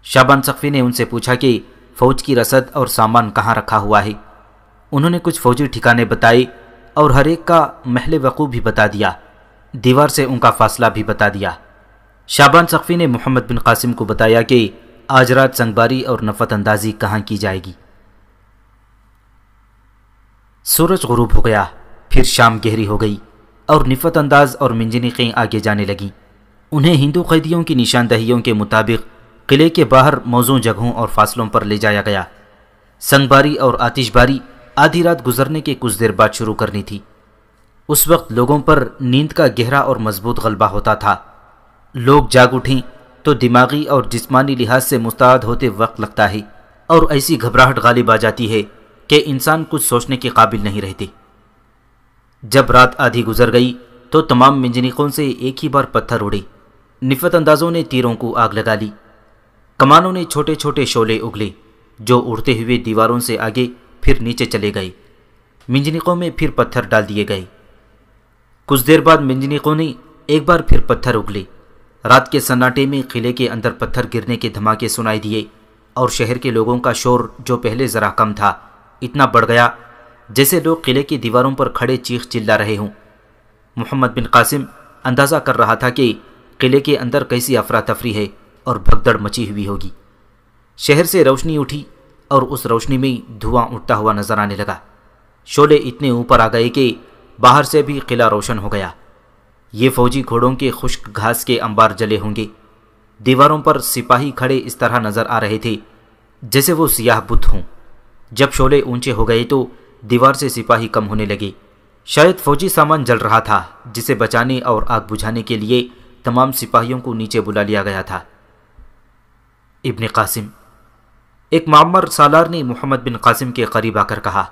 شعبان ثقفی نے ان سے پوچھا کہ فوج کی رسد اور سامان کہاں رکھا ہوا ہے۔ انہوں نے کچھ فوجی ٹھکانے بتائے اور ہر ایک کا محل وقوع بھی بتا دیا، دیوار سے ان کا فاصلہ بھی بتا دیا۔ شعبان ثقفی نے محمد بن قاسم کو بتایا کہ آج رات سنگباری اور نفت اندازی کہاں کی جائے گی۔ سورج غروب ہو گیا، پھر شام گہری ہو گئی اور نفت انداز اور منجنیقیں آگے جانے لگیں۔ انہیں ہندو قیدیوں کی نشاندہیوں کے مطابق قلعے کے باہر موزوں جگہوں اور فاصلوں پر لے جایا گیا۔ سنگباری اور آتش باری آدھی رات گزرنے کے کچھ دیر بعد شروع کرنی تھی۔ اس وقت لوگوں پر نیند کا گہرا اور مضبوط غلبہ ہوتا تھا۔ لوگ جاگ اٹھیں تو دماغی اور جسمانی لحاظ سے مستعد ہوتے وقت لگتا ہے اور ایسی گھبراہٹ غالب آ جاتی ہے کہ انسان کچھ سوچنے کے قابل نہیں رہتے۔ جب رات آدھی گزر گئی تو تمام منجنیقوں سے ایک ہی بار پتھر اڑے۔ نفت اندازوں نے تیروں کو آگ لگا لی۔ کمانوں نے چھوٹے چھوٹے شعلے اگلے جو اڑتے ہوئے دیواروں سے آگے پھر نیچے چلے گئے۔ منجنیقوں میں پھر پتھر ڈال دیے گئے۔ کچھ دیر بعد منجنیقوں نے ایک بار پھر پتھر اگلے۔ رات کے سناٹے میں قلعے کے اندر پتھر گرنے کے دھماکے سنائی دیے اور شہر کے لوگوں کا شور جو پہلے ذرا کم تھا اتنا بڑھ گیا جیسے لوگ قلعے کی دیواروں پر کھڑے چیخ چلا رہے ہوں۔ محمد بن قاسم اندازہ کر رہا تھا کہ قلعے کے اندر کیسی افراتفری ہے اور بھگدڑ مچی ہوئی ہوگی۔ شہر سے روشنی اٹھی اور اس روشنی میں دھواں اٹھتا ہوا نظر آنے لگا۔ شعلے اتنے اوپر آ گئے کہ باہر سے بھی قلعہ روشن ہو گیا۔ یہ فوجی گھوڑوں کے خشک گھاس کے انبار جلے ہوں گے۔ دیواروں پر سپاہی کھڑے اس طرح نظر آ رہے تھے جیسے وہ سیاہ بت ہوں۔ جب شعلے اونچے ہو گئے تو دیوار سے سپاہی کم ہونے لگے۔ شاید فوجی سامان جل رہا تھا جسے بچانے اور آگ بجھانے کے لیے تمام سپاہیوں کو نیچے بلا لیا گیا تھا۔ ابن قاسم، ایک معمر سالار نے محمد بن قاسم کے قریب آ کر کہا،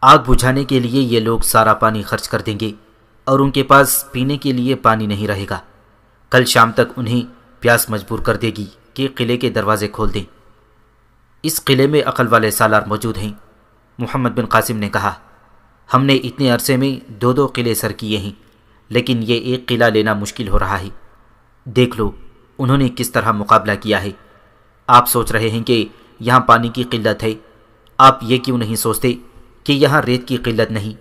آگ بجھانے کے لیے یہ لوگ سارا پانی خرچ کر دیں گے اور ان کے پاس پینے کے لیے پانی نہیں رہے گا۔ کل شام تک انہیں پیاس مجبور کر دے گی کہ قلعے کے دروازے کھول دیں۔ اس قلعے میں عقل والے سالار موجود ہیں۔ محمد بن قاسم نے کہا، ہم نے اتنے عرصے میں 2 قلعے سر کیے ہیں لیکن یہ ایک قلعہ لینا مشکل ہو رہا ہے۔ دیکھ لو انہوں نے کس طرح مقابلہ کیا ہے۔ آپ سوچ رہے ہیں کہ یہاں پانی کی قلت ہے، آپ یہ کیوں نہیں سوچتے کہ یہاں ریت کی قلت نہیں،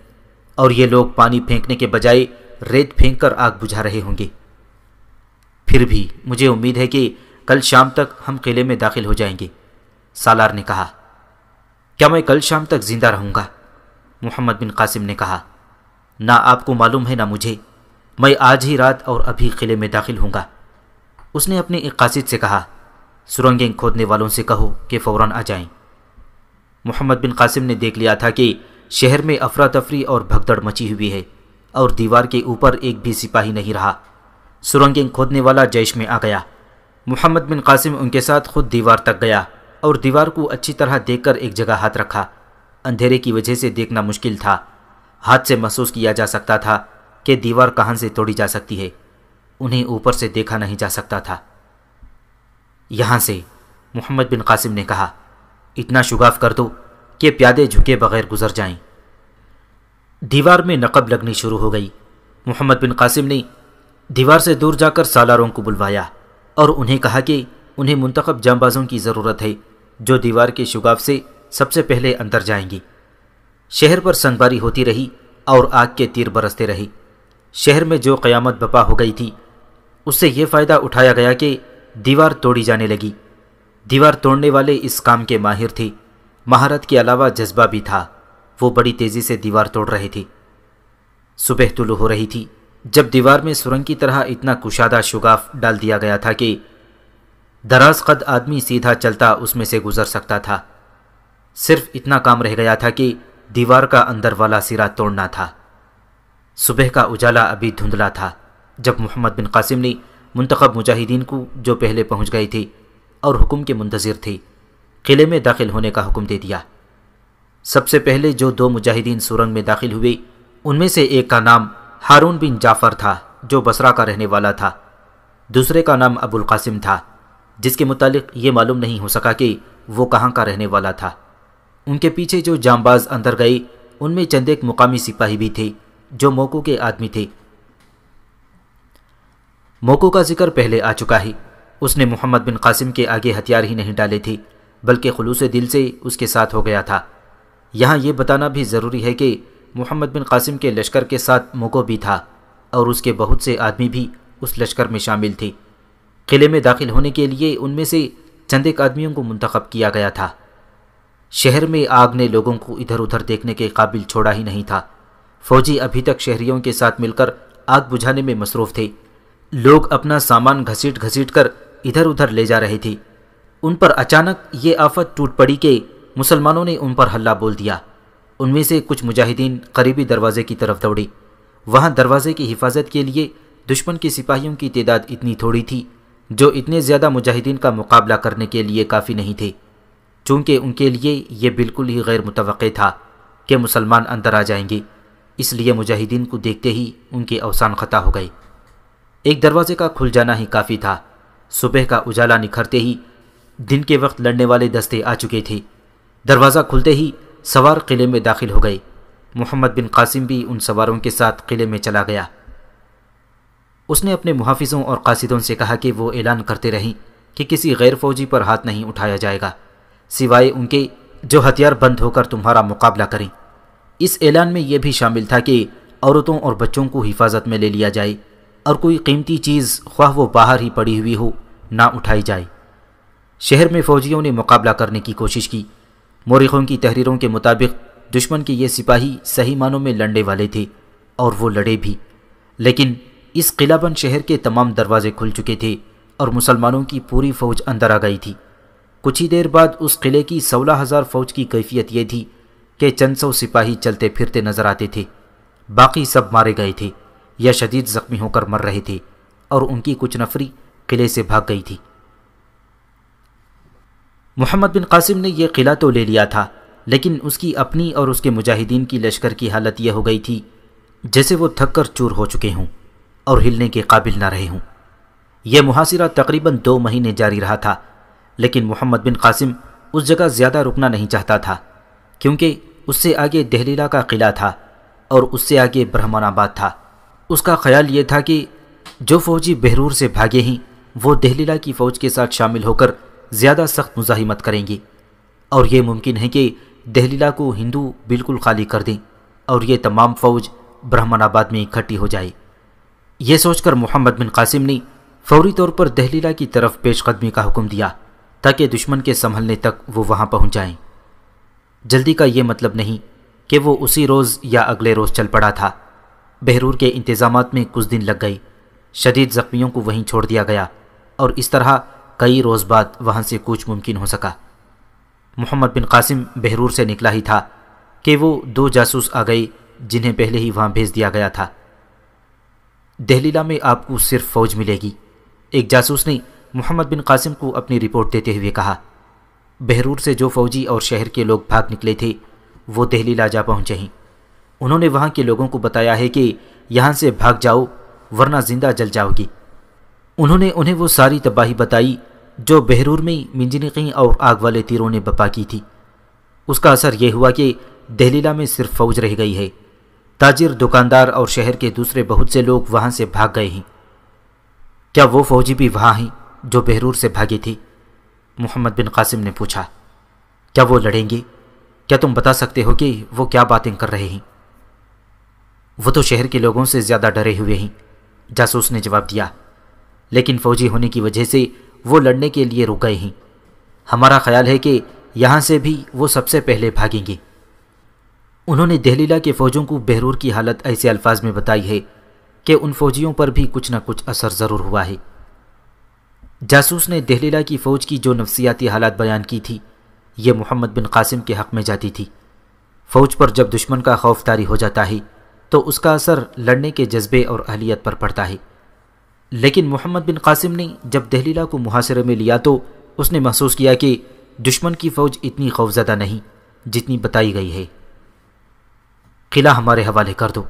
اور یہ لوگ پانی پھینکنے کے بجائے ریت پھینک کر آگ بجھا رہے ہوں گے۔ پھر بھی مجھے امید ہے کہ کل شام تک ہم قلعے میں داخل ہو جائیں گے، سالار نے کہا۔ کیا میں کل شام تک زندہ رہوں گا؟ محمد بن قاسم نے کہا، نہ آپ کو معلوم ہے نہ مجھے، میں آج ہی رات اور ابھی قلعے میں داخل ہوں گا۔ اس نے اپنے ایک قاصد سے کہا، سرنگیں کھودنے والوں سے کہو کہ فوراً آ جائیں۔ محمد بن قاسم نے دیکھ لیا تھا کہ شہر میں افراتفری اور بھگدڑ مچی ہوئی ہے اور دیوار کے اوپر ایک بھی سپاہی نہیں رہا۔ سرنگیں کھودنے والا جیش میں آ گیا۔ محمد بن قاسم ان کے ساتھ خود دیوار تک گیا اور دیوار کو اچھی طرح دیکھ کر ایک جگہ ہاتھ رکھا۔ اندھیرے کی وجہ سے دیکھنا مشکل تھا۔ ہاتھ سے محسوس کیا جا سکتا تھا کہ دیوار کہاں سے توڑی جا سکتی ہے، انہیں اوپر سے دیکھا نہیں جا سکتا تھا۔ یہاں سے، محمد بن قاسم نے کہا، اتنا شگاف کر دو کہ پیادے جھکے بغیر گزر جائیں۔ دیوار میں نقب لگنی شروع ہو گئی۔ محمد بن قاسم نے دیوار سے دور جا کر سالاروں کو بلوایا اور انہیں کہا کہ انہیں منتخب جانبازوں کی ضرورت ہے جو دیوار کے شگاف سے سب سے پہلے اندر جائیں گے۔ شہر پر سنگباری ہوتی رہی اور آگ کے تیر برستے رہے۔ شہر میں جو قیامت بپا ہو گئی تھی اس سے یہ فائدہ اٹھایا گیا کہ دیوار توڑی جانے لگی۔ دیوار توڑنے والے اس کام کے ماہر تھے۔ مہارت کے علاوہ جذبہ بھی تھا۔ وہ بڑی تیزی سے دیوار توڑ رہے تھے۔ صبح طلوع ہو رہی تھی جب دیوار میں سرنگ کی طرح اتنا کشادہ شگاف ڈال دیا گیا تھا کہ دراز قد آدمی سیدھا چلتا اس میں سے گزر سکتا تھا۔ صرف اتنا کام رہ گیا تھا کہ دیوار کا اندر والا سرا توڑنا تھا۔ صبح کا اجالا ابھی دھندلا تھا جب محمد بن قاسم نے منتخب مجاہدین کو جو پہلے پہنچ گئے تھے اور حکم کے منتظر تھے قلعے میں داخل ہونے کا حکم دے دیا۔ سب سے پہلے جو 2 مجاہدین سرنگ میں داخل ہوئے ان میں سے ایک کا نام ہارون بن جعفر تھا جو بصرہ کا رہنے والا تھا۔ دوسرے کا نام ابو القاسم تھا، جس کے متعلق یہ معلوم نہیں ہو سکا کہ وہ کہاں کا رہنے والا تھا۔ ان کے پیچھے جو جانباز اندر گئے ان میں چند ایک مقامی سپاہی بھی تھے جو موقع کے آدمی تھے۔ موقع کا ذکر پہلے آ چکا ہے۔ اس نے محمد بن قاسم کے آگے ہتھیار ہی نہیں ڈالے تھے بلکہ خلوص دل سے اس کے ساتھ ہو گیا تھا۔ یہاں یہ بتانا بھی ضروری ہے کہ محمد بن قاسم کے لشکر کے ساتھ موقع بھی تھا اور اس کے بہت سے آدمی بھی اس لشکر میں شامل تھے۔ قلعے میں داخل ہونے کے لیے ان میں سے چند ایک آدمیوں کو منتخب کیا گیا تھا۔ شہر میں آگ نے لوگوں کو ادھر ادھر دیکھنے کے قابل چھوڑا ہی نہیں تھا۔ فوجی ابھی تک شہریوں کے ساتھ مل کر آگ بجھانے میں مصروف تھے۔ لوگ اپنا سامان گھسیٹ گھسیٹ کر ادھر ادھر لے جا رہے تھے۔ ان پر اچانک یہ آفت ٹوٹ پڑی کہ مسلمانوں نے ان پر حلہ بول دیا۔ ان میں سے کچھ مجاہدین قریبی دروازے کی طرف دوڑے۔ وہاں دروازے کی حفاظت کے لیے دشمن کے سپاہیوں کی تعداد اتنی تھوڑی تھی جو اتنے زیادہ مجاہدین کا مقابلہ کرنے کے لیے کافی نہیں تھے، چونکہ ان کے لیے یہ بالکل ہی غیر متوقع تھا کہ مسلمان اندر آ جائیں گے، اس لیے مجاہدین کو دیکھتے ہی ان کے اوزان خطا ہو گئے۔ ایک دروازے کا کھل جانا ہی کافی تھا۔ صبح کا اجالا نکھرتے ہی دن کے وقت لڑنے والے دستے آ چکے تھے۔ دروازہ کھلتے ہی سوار قلعے میں داخل ہو گئے۔ محمد بن قاسم بھی ان سواروں کے ساتھ قلعے میں چلا گیا۔ اس نے اپنے محافظوں اور قاصدوں سے کہا کہ وہ اعلان کرتے رہیں کہ کسی غیر فوجی پر ہاتھ نہیں اٹھایا جائے گا سوائے ان کے جو ہتھیار بند ہو کر تمہارا مقابلہ کریں۔ اس اعلان میں یہ بھی شامل تھا کہ عورتوں اور بچوں کو حفاظت میں لے لیا جائے اور کوئی قیمتی چیز خواہ وہ باہر ہی پڑی ہوئی ہو نہ اٹھائی جائے۔ شہر میں فوجیوں نے مقابلہ کرنے کی کوشش کی۔ مورخوں کی تحریروں کے مطابق دشمن کے یہ سپاہی صحیح معنوں میں لڑنے والے تھے اور وہ لڑے بھی، لیکن اس قلعہ بند شہر کے تمام دروازے کھل چکے تھے اور مسلمانوں کی پوری فوج اندر آ گئی تھی۔ کچھ ہی دیر بعد اس قلعے کی 16,000 فوج کی کیفیت یہ تھی کہ چند سو سپاہی چلتے پھرتے نظر آتے تھے، باقی سب مارے گئے تھے یا شدید زخمی ہو کر مر رہے تھے اور ان کی کچھ نفری قلعے سے بھاگ گئی تھی۔ محمد بن قاسم نے یہ قلعہ تو لے لیا تھا، لیکن اس کی اپنی اور اس کے مجاہدین کی لشکر کی حالت یہ ہو گئی تھی جیسے وہ تھک کر چور ہو چکے ہوں اور ہلنے کے قابل نہ رہے ہوں۔ یہ محاصرہ تقریباً 2 مہینے جاری رہا تھا، لیکن محمد بن قاسم اس جگہ زیادہ رکنا نہیں چاہتا تھا، کیونکہ اس سے آگے دہلیلا کا قلعہ تھا اور اس سے آگے برہمان آباد تھا۔ اس کا خیال یہ تھا کہ جو فوجی بہرور سے بھاگے ہیں وہ دہلیلا کی فوج کے ساتھ شامل ہو کر زیادہ سخت مزاحمت کریں گے، اور یہ ممکن ہے کہ دہلیلا کو ہندو بالکل خالی کر دیں اور یہ تمام فوج برہمان آباد میں اکٹھی ہو جائے۔ یہ سوچ کر محمد بن قاسم نے فوری طور پر دہلیلا کی طرف پیش قدمی کا حکم دیا تاکہ دشمن کے سنبھلنے تک وہ وہاں پہنچ جائیں۔ جلدی کا یہ مطلب نہیں کہ وہ اسی روز یا اگلے روز چل پڑا تھا۔ بہرور کے انتظامات میں کچھ دن لگ گئے، شدید زخمیوں کو وہیں چھوڑ دیا گیا اور اس طرح کئی روز بعد وہاں سے کوچ ممکن ہو سکا۔ محمد بن قاسم بہرور سے نکلا ہی تھا کہ وہ 2 جاسوس آ گئے جنہیں پہلے ہی وہاں بھیج دیا گیا تھا۔ دہلیلا میں آپ کو صرف فوج ملے گی، ایک جاسوس نے محمد بن قاسم کو اپنی رپورٹ دیتے ہوئے کہا۔ بہرور سے جو فوجی اور شہر کے لوگ بھاگ نکلے تھے وہ دہلیلا جا پہنچے ہیں۔ انہوں نے وہاں کے لوگوں کو بتایا ہے کہ یہاں سے بھاگ جاؤ ورنہ زندہ جل جاؤ گی۔ انہوں نے انہیں وہ ساری تباہی بتائی جو بہرور میں منجنیقیں اور آگ والے تیروں نے بپا کی تھی۔ اس کا اثر یہ ہوا کہ دہلیلا میں صرف فوج رہ گئی ہے۔ تاجر، دکاندار اور شہر کے دوسرے بہت سے لوگ وہاں سے بھاگ گئے ہیں۔ کیا وہ فوجی بھی وہاں ہیں جو بہرور سے بھاگے تھے؟ محمد بن قاسم نے پوچھا۔ کیا وہ لڑیں گے؟ کیا تم بتا سکتے ہو کہ وہ کیا باتیں کر رہے ہیں؟ وہ تو شہر کے لوگوں سے زیادہ ڈرے ہوئے ہیں، جاسوس نے جواب دیا، لیکن فوجی ہونے کی وجہ سے وہ لڑنے کے لیے رک گئے ہیں۔ ہمارا خیال ہے کہ یہاں سے بھی وہ سب سے پہلے بھاگیں گے۔ انہوں نے دہلیلا کے فوجوں کو بہرور کی حالت ایسے الفاظ میں بتائی ہے کہ ان فوجیوں پر بھی کچھ نہ کچھ اثر ضرور ہوا ہے۔ جاسوس نے دہلیلا کی فوج کی جو نفسیاتی حالات بیان کی تھی یہ محمد بن قاسم کے حق میں جاتی تھی۔ فوج پر جب دشمن کا خوف طاری ہو جاتا ہے تو اس کا اثر لڑنے کے جذبے اور اہلیت پر پڑتا ہے، لیکن محمد بن قاسم نے جب دہلیلا کو محاصرے میں لیا تو اس نے محسوس کیا کہ دشمن کی فوج اتنی خوفزدہ نہیں جتنی بتائی گئی ہے۔ قلعہ ہمارے حوالے کر دو،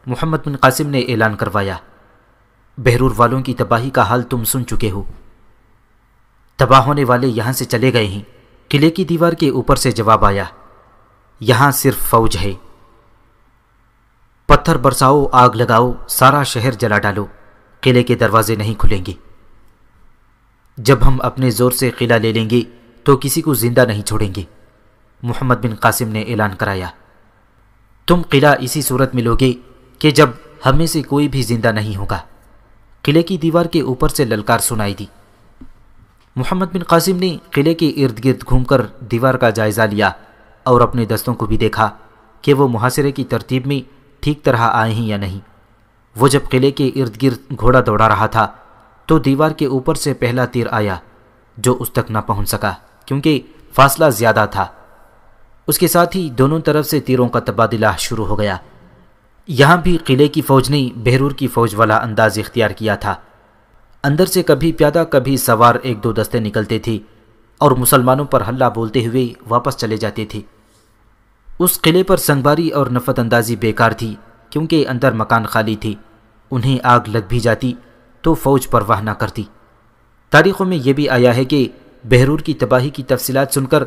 محمد بن قاسم نے اعلان کروایا۔ بہرور والوں کی تباہی کا حال تم سن چکے ہو۔ تباہ ہونے والے یہاں سے چلے گئے ہیں۔ قلعے کی دیوار کے اوپر سے جواب آیا، یہاں صرف فوج ہے۔ پتھر برساؤ، آگ لگاؤ، سارا شہر جلا ڈالو، قلعے کے دروازے نہیں کھلیں گے۔ جب ہم اپنے زور سے قلعہ لے لیں گے تو کسی کو زندہ نہیں چھوڑیں گے، محمد بن قاسم نے اعلان کرایا۔ تم قلعہ اسی صورت میں لوگے کہ جب ہم میں سے کوئی بھی زندہ نہیں ہوگا۔ قلعے کی دیوار کے اوپر سے للکار سنائی دی۔ محمد بن قاسم نے قلعے کے ارد گرد گھوم کر دیوار کا جائزہ لیا اور اپنے دستوں کو بھی دیکھا کہ وہ محاصرے کی ترتیب میں ٹھیک طرح آئے ہیں یا نہیں۔ وہ جب قلعے کے ارد گرد گھوڑا دوڑا رہا تھا تو دیوار کے اوپر سے پہلا تیر آیا جو اس تک نہ پہنچ سکا کیونکہ فاصلہ زیادہ تھا۔ اس کے ساتھ ہی دونوں طرف سے تیروں کا تبادلہ شروع ہو گیا۔ یہاں بھی قلعے کی فوج نے بہرور کی فوج والا انداز اختیار کیا تھا۔ اندر سے کبھی پیادہ کبھی سوار ایک دو دستے نکلتے تھے اور مسلمانوں پر حلہ بولتے ہوئے واپس چلے جاتے تھے۔ اس قلعے پر سنگباری اور نفت اندازی بیکار تھی کیونکہ اندر مکان خالی تھی۔ انہیں آگ لگ بھی جاتی تو فوج پرواہ نہ کرتی۔ تاریخوں میں یہ بھی آیا ہے کہ بہرور کی تباہی کی تفصیلات سن کر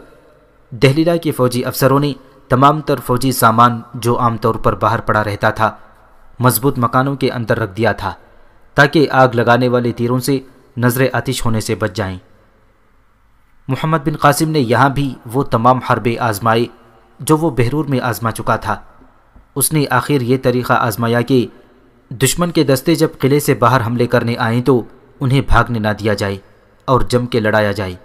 دہلیلا کے فوجی افسروں نے تمام تر فوجی سامان جو عام طور پر باہر پڑا رہتا تھا مضبوط مکانوں کے اندر رکھ دیا تھا تاکہ آگ لگانے والے تیروں سے نظر آتش ہونے سے بچ جائیں۔ محمد بن قاسم نے یہاں بھی وہ تمام حربے آزمائے جو وہ بہرور میں آزما چکا تھا۔ اس نے آخر یہ طریقہ آزمایا کہ دشمن کے دستے جب قلعے سے باہر حملے کرنے آئیں تو انہیں بھاگنے نہ دیا جائے اور جم کے لڑایا جائے۔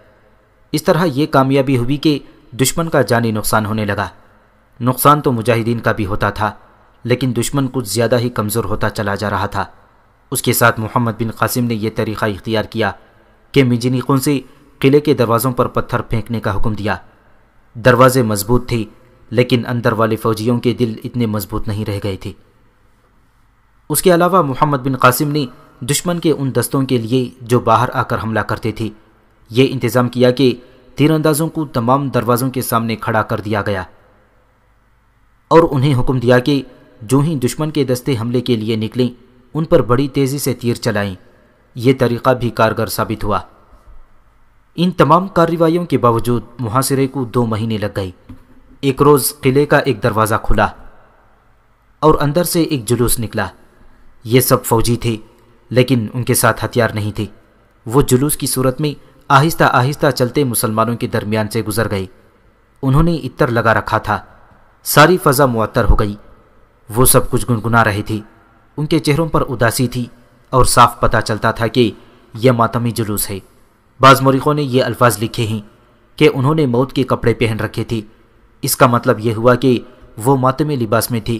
اس طرح یہ کامیابی ہوئی کہ دشمن کا جانی نقصان ہونے لگا۔ نقصان تو مجاہدین کا بھی ہوتا تھا لیکن دشمن کچھ زیادہ ہی کمزور ہوتا چلا جا رہا تھا۔ اس کے ساتھ محمد بن قاسم نے یہ طریقہ اختیار کیا کہ منجنیقوں سے قلعے کے دروازوں پر پتھر پھینکنے کا حکم دیا۔ دروازے مضبوط تھے لیکن اندر والے فوجیوں کے دل اتنے مضبوط نہیں رہ گئے تھے۔ اس کے علاوہ محمد بن قاسم نے دشمن کے ان دستوں کے لیے جو باہر آ کر حملہ کرتے تھے یہ انتظام کیا کہ تیر اندازوں کو تمام دروازوں کے سامنے کھڑا کر دیا گیا اور انہیں حکم دیا کہ جو ہی دشمن کے دستے حملے کے لیے نکلیں ان پر بڑی تیزی سے تیر چلائیں۔ یہ طریقہ بھی کارگر ثابت ہوا۔ ان تمام کارروائیوں کے باوجود محاصرے کو 2 مہینے لگ گئے۔ ایک روز قلعے کا ایک دروازہ کھلا اور اندر سے ایک جلوس نکلا۔ یہ سب فوجی تھے لیکن ان کے ساتھ ہتھیار نہیں تھے۔ وہ جلوس کی صورت میں آہستہ آہستہ چلتے مسلمانوں کے درمیان سے گزر گئے۔ انہوں نے عطر لگا رکھا تھا۔ ساری فضا معطر ہو گئی۔ وہ سب کچھ گنگنا رہے تھے۔ ان کے چہروں پر اداسی تھی اور صاف پتہ چلتا تھا کہ یہ ماتمی جلوس ہے۔ بعض مورخوں نے یہ الفاظ لکھے ہیں کہ انہوں نے موت کے کپڑے پہن رکھے تھے۔ اس کا مطلب یہ ہوا کہ وہ ماتمی لباس میں تھے،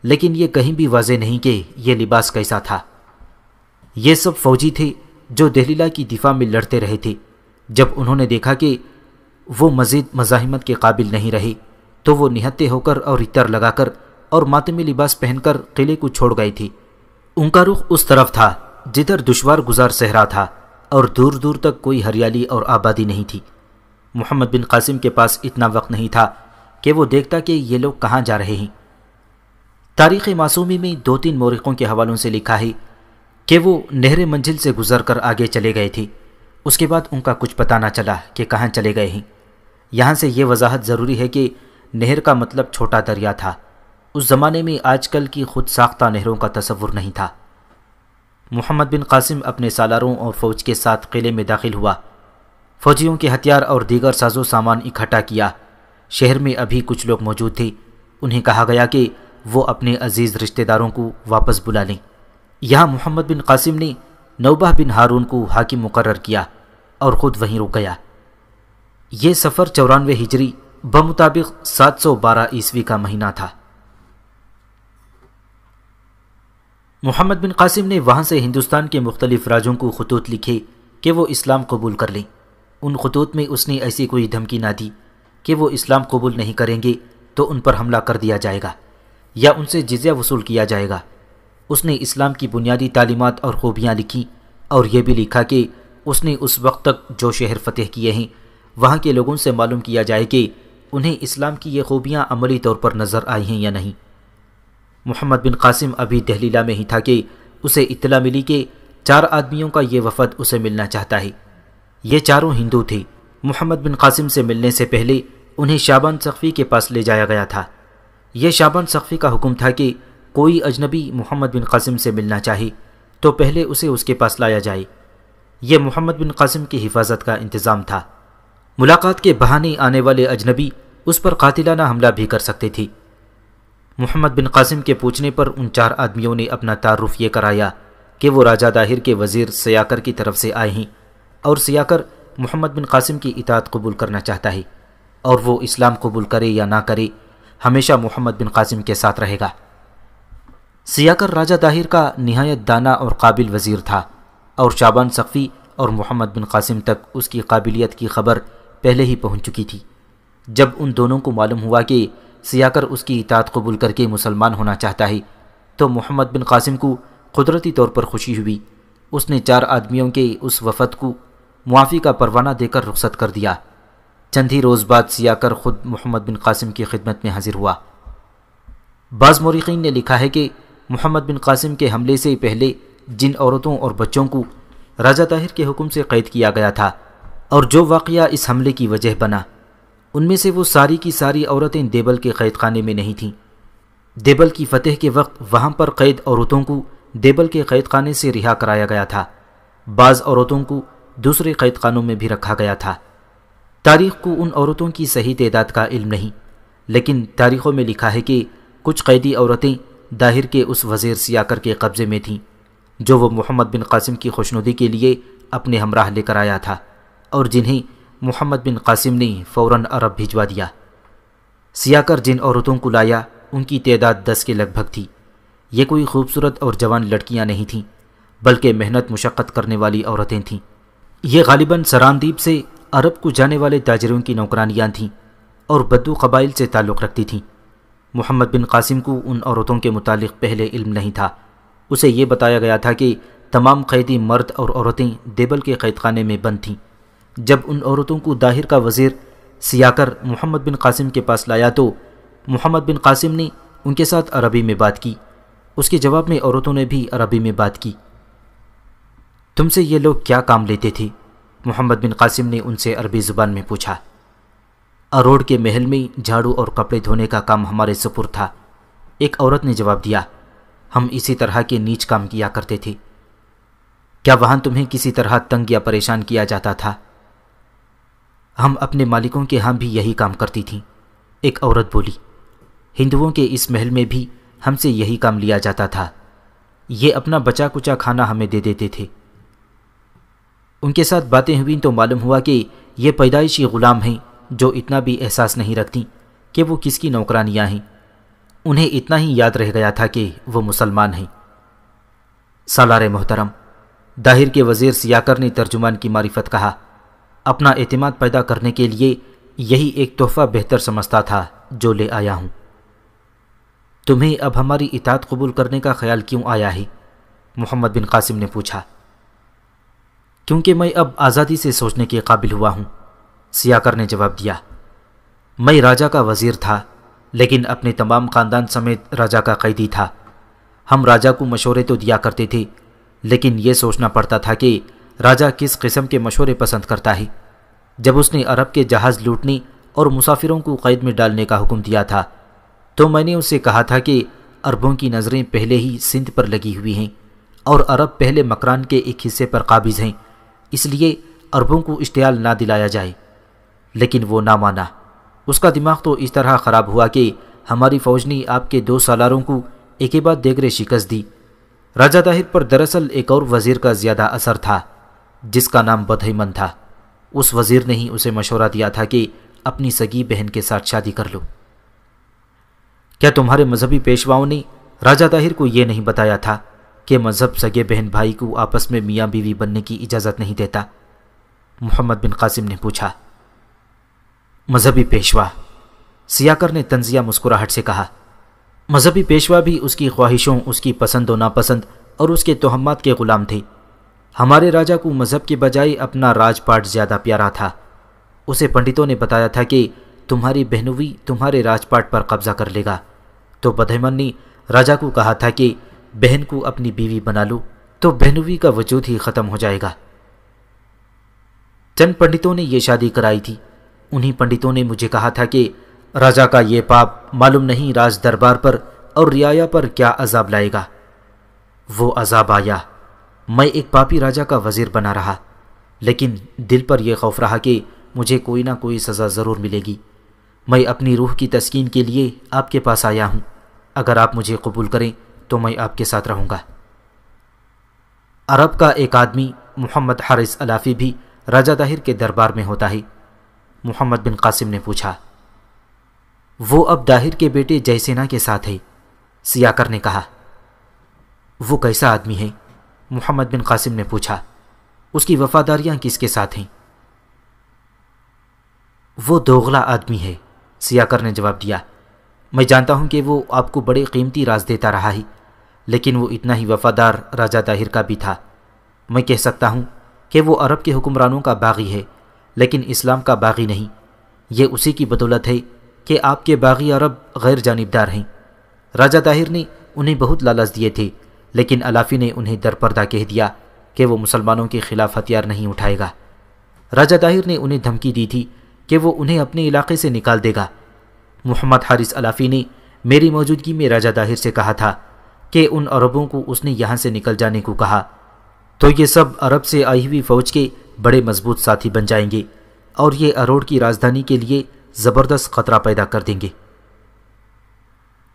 لیکن یہ کہیں بھی واضح نہیں کہ یہ لباس کیسا تھا۔ یہ سب فوجی تھے جو دہلیلا کی دفاع میں لڑتے رہے تھے۔ جب انہوں نے دیکھا کہ وہ مزید مزاحمت کے قابل نہیں رہے تو وہ نہتے ہو کر اور عطر لگا کر اور ماتمی لباس پہن کر قلعے کو چھوڑ گئی تھی۔ ان کا رخ اس طرف تھا جدھر دشوار گزار صحرا تھا اور دور دور تک کوئی ہریالی اور آبادی نہیں تھی۔ محمد بن قاسم کے پاس اتنا وقت نہیں تھا کہ وہ دیکھتا کہ یہ لوگ کہاں جا رہے ہیں۔ تاریخ معصومی میں 2-3 مورخوں کے حوالوں سے لکھا ہے کہ وہ نہر منجل سے گزر کر آگے چلے گئے تھے۔ اس کے بعد ان کا کچھ پتہ نہ چلا کہ کہاں چلے گئے ہیں۔ یہاں سے یہ وضاحت ضروری ہے کہ نہر کا مطلب چھوٹا دریا تھا۔ اس زمانے میں آج کل کی خود ساختہ نہروں کا تصور نہیں تھا۔ محمد بن قاسم اپنے سالاروں اور فوج کے ساتھ قلعے میں داخل ہوا۔ فوجیوں کے ہتھیار اور دیگر ساز و سامان اکٹھا کیا۔ شہر میں ابھی کچھ لوگ موجود تھے۔ انہیں کہا گیا کہ وہ اپنے عزیز رشتہ داروں کو واپس بلا لیں۔ یہاں محمد بن قاسم نے نوبہ بن ہارون کو حاکم مقرر کیا اور خود وہیں رک گیا۔ یہ سفر 94 ہجری بمطابق 712 عیسوی کا مہینہ تھا۔ محمد بن قاسم نے وہاں سے ہندوستان کے مختلف راجوں کو خطوط لکھے کہ وہ اسلام قبول کر لیں۔ ان خطوط میں اس نے ایسی کوئی دھمکی نہ دی کہ وہ اسلام قبول نہیں کریں گے تو ان پر حملہ کر دیا جائے گا یا ان سے جزیہ وصول کیا جائے گا۔ اس نے اسلام کی بنیادی تعلیمات اور خوبیاں لکھیں اور یہ بھی لکھا کہ اس نے اس وقت تک جو شہر فتح کیے ہیں وہاں کے لوگوں سے معلوم کیا جائے کہ انہیں اسلام کی یہ خوبیاں عملی طور پر نظر آئی ہیں یا نہیں۔ محمد بن قاسم ابھی دہلیلا میں ہی تھا کہ اسے اطلاع ملی کہ 4 آدمیوں کا یہ وفد اسے ملنا چاہتا ہے۔ یہ چاروں ہندو تھے۔ محمد بن قاسم سے ملنے سے پہلے انہیں شعبان ثقفی کے پاس لے جایا گیا تھا۔ یہ شعبان ثقفی کا حکم تھا کہ کوئی اجنبی محمد بن قاسم سے ملنا چاہے تو پہلے اسے اس کے پاس لایا جائے۔ یہ محمد بن قاسم کی حفاظت کا انتظام تھا۔ ملاقات کے بہانے آنے والے اجنبی اس پر قاتلانہ حملہ بھی کر سکتے تھے۔ محمد بن قاسم کے پوچھنے پر ان 4 آدمیوں نے اپنا تعارف یہ کرایا کہ وہ راجہ داہر کے وزیر سیاکر کی طرف سے آئے ہیں اور سیاکر محمد بن قاسم کی اطاعت قبول کرنا چاہتا ہے، اور وہ اسلام قبول کرے یا نہ کرے ہمیشہ محمد بن قاسم کے ساتھ رہے گا۔ سیاکر راجہ داہر کا نہایت دانا اور قابل وزیر تھا، اور شعبان ثقفی اور محمد بن قاسم تک اس کی قابلیت کی خبر پہلے ہی پہنچ چکی تھی۔ جب ان دونوں کو معلوم ہوا کہ سیاکر اس کی اطاعت قبول کر کے مسلمان ہونا چاہتا ہے تو محمد بن قاسم کو قدرتی طور پر خوشی ہوئی۔ اس نے 4 آدمیوں کے اس وفد کو معافی کا پروانہ دے کر رخصت کر دیا۔ چند ہی روز بعد سیاکر خود محمد بن قاسم کی خدمت میں حاضر ہوا۔ بعض مورخین نے لکھا ہے کہ محمد بن قاسم کے حملے سے پہلے جن عورتوں اور بچوں کو راجہ طاہر کے حکم سے قید کیا گیا تھا اور جو واقعہ اس حملے کی وجہ بنا، ان میں سے وہ ساری کی ساری عورتیں دیبل کے قید خانے میں نہیں تھیں۔ دیبل کی فتح کے وقت وہاں پر قید عورتوں کو دیبل کے قید خانے سے رہا کرایا گیا تھا۔ بعض عورتوں کو دوسرے قید خانوں میں بھی رکھا گیا تھا۔ تاریخ کو ان عورتوں کی صحیح تعداد کا علم نہیں، لیکن تاریخوں میں لکھا ہے کہ کچھ قیدی عورتیں داہر کے اس وزیر سیاکر کے قبضے میں تھیں جو وہ محمد بن قاسم کی خوشنودی کے لیے اپنے ہمراہ لے کر آیا تھا، اور جنہیں محمد بن قاسم نے فوراً عرب بھجوا دیا۔ سیاکر جن عورتوں کو لایا ان کی تعداد 10 کے لگ بھگ تھی۔ یہ کوئی خوبصورت اور جوان لڑکیاں نہیں تھیں، بلکہ محنت مشقت کرنے والی عورتیں تھیں۔ یہ غالباً سراندیب سے عرب کو جانے والے تاجروں کی نوکرانیاں تھیں اور بدو قبائل سے تعلق رکھتی تھیں۔ محمد بن قاسم کو ان عورتوں کے متعلق پہلے علم نہیں تھا۔ اسے یہ بتایا گیا تھا کہ تمام قیدی مرد اور عورتیں دیبل کے قید خانے میں بند تھیں۔ جب ان عورتوں کو داہر کا وزیر سیاکر محمد بن قاسم کے پاس لایا تو محمد بن قاسم نے ان کے ساتھ عربی میں بات کی۔ اس کے جواب میں عورتوں نے بھی عربی میں بات کی۔ تم سے یہ لوگ کیا کام لیتے تھے؟ محمد بن قاسم نے ان سے عربی زبان میں پوچھا۔ اروڑ کے محل میں جھاڑو اور کپڑے دھونے کا کام ہمارے سپرد تھا، ایک عورت نے جواب دیا۔ ہم اسی طرح کے نیچ کام کیا کرتے تھے۔ کیا وہاں تمہیں کسی طرح تنگ یا پریشان کیا جاتا تھا؟ ہم اپنے مالکوں کے ہاں بھی یہی کام کرتی تھیں، ایک عورت بولی۔ ہندوؤں کے اس محل میں بھی ہم سے یہی کام لیا جاتا تھا۔ یہ اپنا بچا کچا کھانا ہمیں دے دیتے تھے۔ ان کے ساتھ باتیں ہوئیں تو معلوم ہوا کہ یہ پیدائشی غلام ہیں جو اتنا بھی احساس نہیں رکھتی کہ وہ کس کی نوکرانیاں ہیں۔ انہیں اتنا ہی یاد رہ گیا تھا کہ وہ مسلمان ہیں۔ سالار محترم، داہر کے وزیر سیاکر نے ترجمان کی معرفت کہا، اپنا اعتماد پیدا کرنے کے لیے یہی ایک تحفہ بہتر سمجھتا تھا جو لے آیا ہوں۔ تمہیں اب ہماری اطاعت قبول کرنے کا خیال کیوں آیا ہے؟ محمد بن قاسم نے پوچھا۔ کیونکہ میں اب آزادی سے سوچنے کے قابل ہوا ہوں، سیاکر نے جواب دیا۔ میں راجہ کا وزیر تھا، لیکن اپنے تمام خاندان سمیت راجہ کا قیدی تھا۔ ہم راجہ کو مشورے تو دیا کرتے تھے، لیکن یہ سوچنا پڑتا تھا کہ راجہ کس قسم کے مشورے پسند کرتا ہے۔ جب اس نے عرب کے جہاز لوٹنے اور مسافروں کو قید میں ڈالنے کا حکم دیا تھا تو میں نے اس سے کہا تھا کہ عربوں کی نظریں پہلے ہی سندھ پر لگی ہوئی ہیں اور عرب پہلے مکران کے ایک حصے پر قابض ہیں، اس لیے عربوں کو اشتعال نہ دلایا جائے۔ لیکن وہ نہ مانا۔ اس کا دماغ تو اس طرح خراب ہوا کہ ہماری فوج نے آپ کے 2 سالاروں کو ایک کے بعد دیگرے شکست دی۔ راجہ طاہر پر دراصل ایک اور وزیر کا زیادہ اثر تھا جس کا نام بدھیمن تھا۔ اس وزیر نے ہی اسے مشورہ دیا تھا کہ اپنی سگی بہن کے ساتھ شادی کر لو۔ کیا تمہارے مذہبی پیشواؤں نے راجہ طاہر کو یہ نہیں بتایا تھا کہ مذہب سگے بہن بھائی کو آپس میں میاں بیوی بننے کی اجازت نہیں دیتا؟ محمد بن قاسم نے پوچھا۔ مذہبی پیشوا، سیاکر نے طنزیہ مسکراہٹ سے کہا۔ مذہبی پیشوا بھی اس کی خواہشوں، اس کی پسند و ناپسند اور اس کے توہمات کے غلام تھے۔ ہمارے راجہ کو مذہب کے بجائے اپنا راج پاٹ زیادہ پیارا تھا۔ اسے پنڈتوں نے بتایا تھا کہ تمہاری بہنوئی تمہارے راج پاٹ پر قبضہ کر لے گا، تو بدھیمن نے راجہ کو کہا تھا کہ بہن کو اپنی بیوی بنا لو تو بہنوئی کا وجود ہی ختم ہو جائے گا۔ چند پنڈتوں نے یہ شادی کرائی تھی۔ انہی پنڈتوں نے مجھے کہا تھا کہ راجا کا یہ پاپ معلوم نہیں راج دربار پر اور رعایا پر کیا عذاب لائے گا۔ وہ عذاب آیا۔ میں ایک پاپی راجا کا وزیر بنا رہا، لیکن دل پر یہ خوف رہا کہ مجھے کوئی نہ کوئی سزا ضرور ملے گی۔ میں اپنی روح کی تسکین کے لیے آپ کے پاس آیا ہوں۔ اگر آپ مجھے قبول کریں تو میں آپ کے ساتھ رہوں گا۔ عرب کا ایک آدمی محمد حارث علافی بھی راجہ طاہر کے دربار میں ہوتا ہے۔ محمد بن قاسم نے پوچھا، وہ اب طاہر کے بیٹے جے سینا کے ساتھ ہے؟ سیاکر نے کہا۔ وہ کیسا آدمی ہے؟ محمد بن قاسم نے پوچھا۔ اس کی وفاداریاں کس کے ساتھ ہیں؟ وہ دوغلا آدمی ہے، سیاکر نے جواب دیا۔ میں جانتا ہوں کہ وہ آپ کو بڑے قیمتی راز دیتا رہا ہے، لیکن وہ اتنا ہی وفادار راجہ طاہر کا بھی تھا۔ میں کہہ سکتا ہوں کہ وہ عرب کے حکمرانوں کا باغی ہے، لیکن اسلام کا باغی نہیں۔ یہ اسی کی بدولت ہے کہ آپ کے باغی عرب غیر جانبدار ہیں۔ راجہ طاہر نے انہیں بہت لالچ دیے تھے، لیکن علافی نے انہیں درپردہ کہہ دیا کہ وہ مسلمانوں کے خلاف ہتھیار نہیں اٹھائے گا۔ راجہ طاہر نے انہیں دھمکی دی تھی کہ وہ انہیں اپنے علاقے سے نکال دے گا۔ محمد حارث علافی نے میری موجودگی میں راجہ طاہر سے کہا تھا کہ ان عربوں کو اس نے یہاں سے نکل جانے کو کہا تو یہ سب عرب سے آئی ہوئی فوج کے بڑے مضبوط ساتھی بن جائیں گے اور یہ اروڑ کی راجدھانی کے لیے زبردست خطرہ پیدا کر دیں گے۔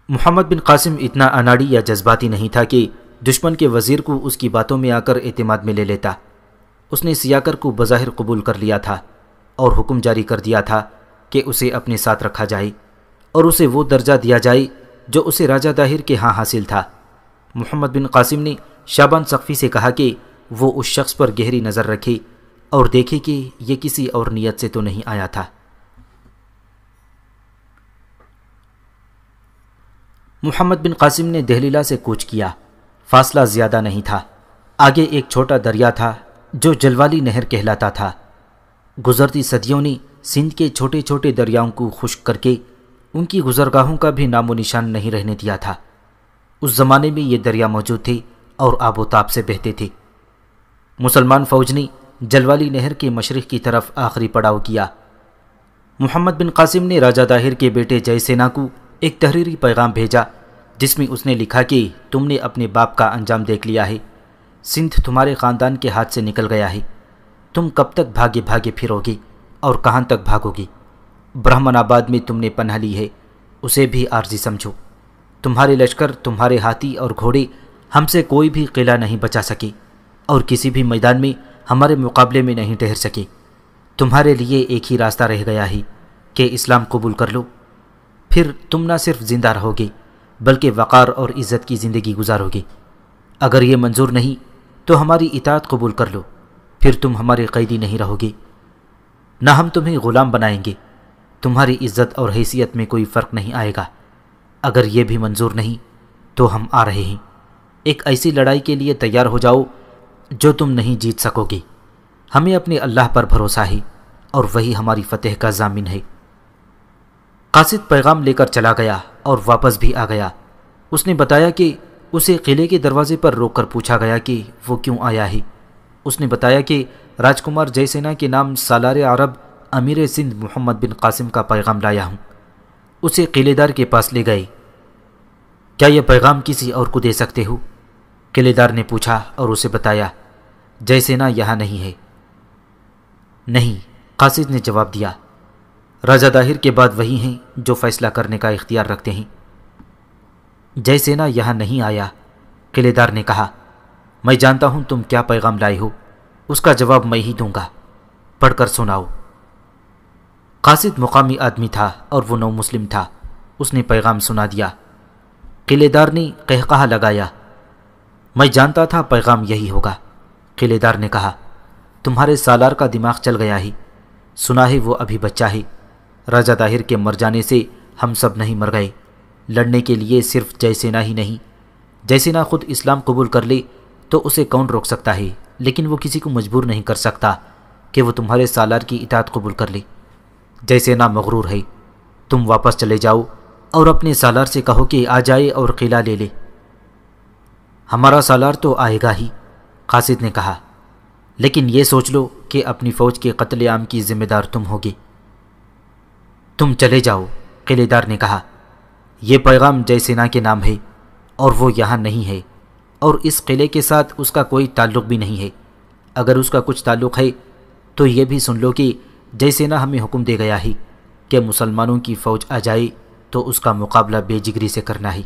محمد بن قاسم اتنا اناڑی یا جذباتی نہیں تھا کہ دشمن کے وزیر کو اس کی باتوں میں آ کر اعتماد میں لے لیتا۔ اس نے سیاکر کو بظاہر قبول کر لیا تھا اور حکم جاری کر دیا تھا کہ اسے اپنے ساتھ رکھا جائے اور اسے وہ درجہ دیا جائے جو اسے راجہ طاہر کے ہاں حاصل تھا۔ محمد بن قاسم نے شعبان سقفی سے کہا کہ وہ اس شخص پر گہری نظر رکھے اور دیکھے کہ یہ کسی اور نیت سے تو نہیں آیا تھا۔ محمد بن قاسم نے دہلیلا سے کوچ کیا۔ فاصلہ زیادہ نہیں تھا۔ آگے ایک چھوٹا دریا تھا جو جلوالی نہر کہلاتا تھا۔ گزرتی صدیوں نے سندھ کے چھوٹے چھوٹے دریاؤں کو خشک کر کے ان کی گزرگاہوں کا بھی نام و نشان نہیں رہنے دیا تھا۔ اس زمانے میں یہ دریا موجود تھے اور آب و تاب سے بہتے تھے۔ مسلمان فوج نے جلوالی نہر کے مشرق کی طرف آخری پڑاؤ کیا۔ محمد بن قاسم نے راجہ طاہر کے بیٹے جے سینا کو ایک تحریری پیغام بھیجا جس میں اس نے لکھا کہ تم نے اپنے باپ کا انجام دیکھ لیا ہے۔ سندھ تمہارے خاندان کے ہاتھ سے نکل گیا ہے۔ تم کب تک بھاگے بھاگے پھرو گے اور کہاں تک بھاگو گے؟ برہمن آباد میں تم نے پناہ لی ہے، اسے بھی عارضی سمجھو۔ تمہارے لشکر، تمہارے ہاتھی اور گھوڑے ہم سے کوئی بھی قلعہ نہیں بچا سکے اور کسی بھی میدان میں ہمارے مقابلے میں نہیں ٹھہر سکے۔ تمہارے لیے ایک ہی راستہ رہ گیا ہے کہ اسلام قبول کر لو، پھر تم نہ صرف زندہ رہو گے بلکہ وقار اور عزت کی زندگی گزارو گے۔ اگر یہ منظور نہیں تو ہماری اطاعت قبول کر لو، پھر تم ہمارے قیدی نہیں رہو گے، نہ ہم تمہیں غلام بنائیں گے۔ تمہاری عزت اور حیثیت میں کوئی فرق نہیں آئے گا۔ اگر یہ بھی منظور نہیں تو ہم آ رہے ہیں۔ ایک ایسی لڑائی کے لیے تیار ہو جاؤ جو تم نہیں جیت سکو گے۔ ہمیں اپنے اللہ پر بھروسہ ہے اور وہی ہماری فتح کا ضامن ہے۔ قاصد پیغام لے کر چلا گیا اور واپس بھی آ گیا۔ اس نے بتایا کہ اسے قلعے کے دروازے پر روک کر پوچھا گیا کہ وہ کیوں آیا ہے۔ اس نے بتایا کہ راجکمار جے سینا کے نام سالار عرب امیر سندھ محمد بن قاسم کا پیغام لایا ہوں۔ اسے قلعے دار کے پاس لے گئے۔ کیا یہ پیغام کسی اور کو دے سکتے ہو؟ قلعے دار نے پوچھا اور اسے بتایا جے سینا یہاں نہیں ہے۔ نہیں، قاصد نے جواب دیا، راجہ طاہر کے بعد وہی ہیں جو فیصلہ کرنے کا اختیار رکھتے ہیں۔ جے سینا یہاں نہیں آیا۔ قلعے دار نے کہا، میں جانتا ہوں تم کیا پیغام لائے ہو، اس کا جواب میں ہی دوں گا، پڑھ کر سناؤ۔ قاصد مقامی آدمی تھا اور وہ نو مسلم تھا۔ اس نے پیغام سنا دیا۔ قلعے دار نے قہقہا لگایا۔ میں جانتا تھا پیغام یہی ہوگا۔ قلعے دار نے کہا، تمہارے سالار کا دماغ چل گیا ہے، سنا ہے وہ ابھی بچہ ہے۔ راجہ طاہر کے مر جانے سے ہم سب نہیں مر گئے۔ لڑنے کے لیے صرف جے سینا ہی نہیں، جے سینا خود اسلام قبول کر لے تو اسے کون روک سکتا ہے، لیکن وہ کسی کو مجبور نہیں کر سکتا کہ وہ تمہارے سالار کی اطاعت قبول کر لے۔ جے سینا مغرور ہے۔ تم واپس چلے جاؤ اور اپنے سالار سے کہو کہ آ جائے اور قلعہ لے لے۔ ہمارا سالار تو آئے گا ہی، قاصد نے کہا، لیکن یہ سوچ لو کہ اپنی فوج کے قتل عام کی ذمہ دار تم ہوگے۔ تم چلے جاؤ، قلعے دار نے کہا۔ یہ پیغام جے سینا کے نام ہے اور وہ یہاں نہیں ہے، اور اس قلعے کے ساتھ اس کا کوئی تعلق بھی نہیں ہے۔ اگر اس کا کچھ تعلق ہے تو یہ بھی سن لو کہ جے سینا ہمیں حکم دے گیا ہے کہ مسلمانوں کی فوج آ جائے تو اس کا مقابلہ بے جگری سے کرنا ہے۔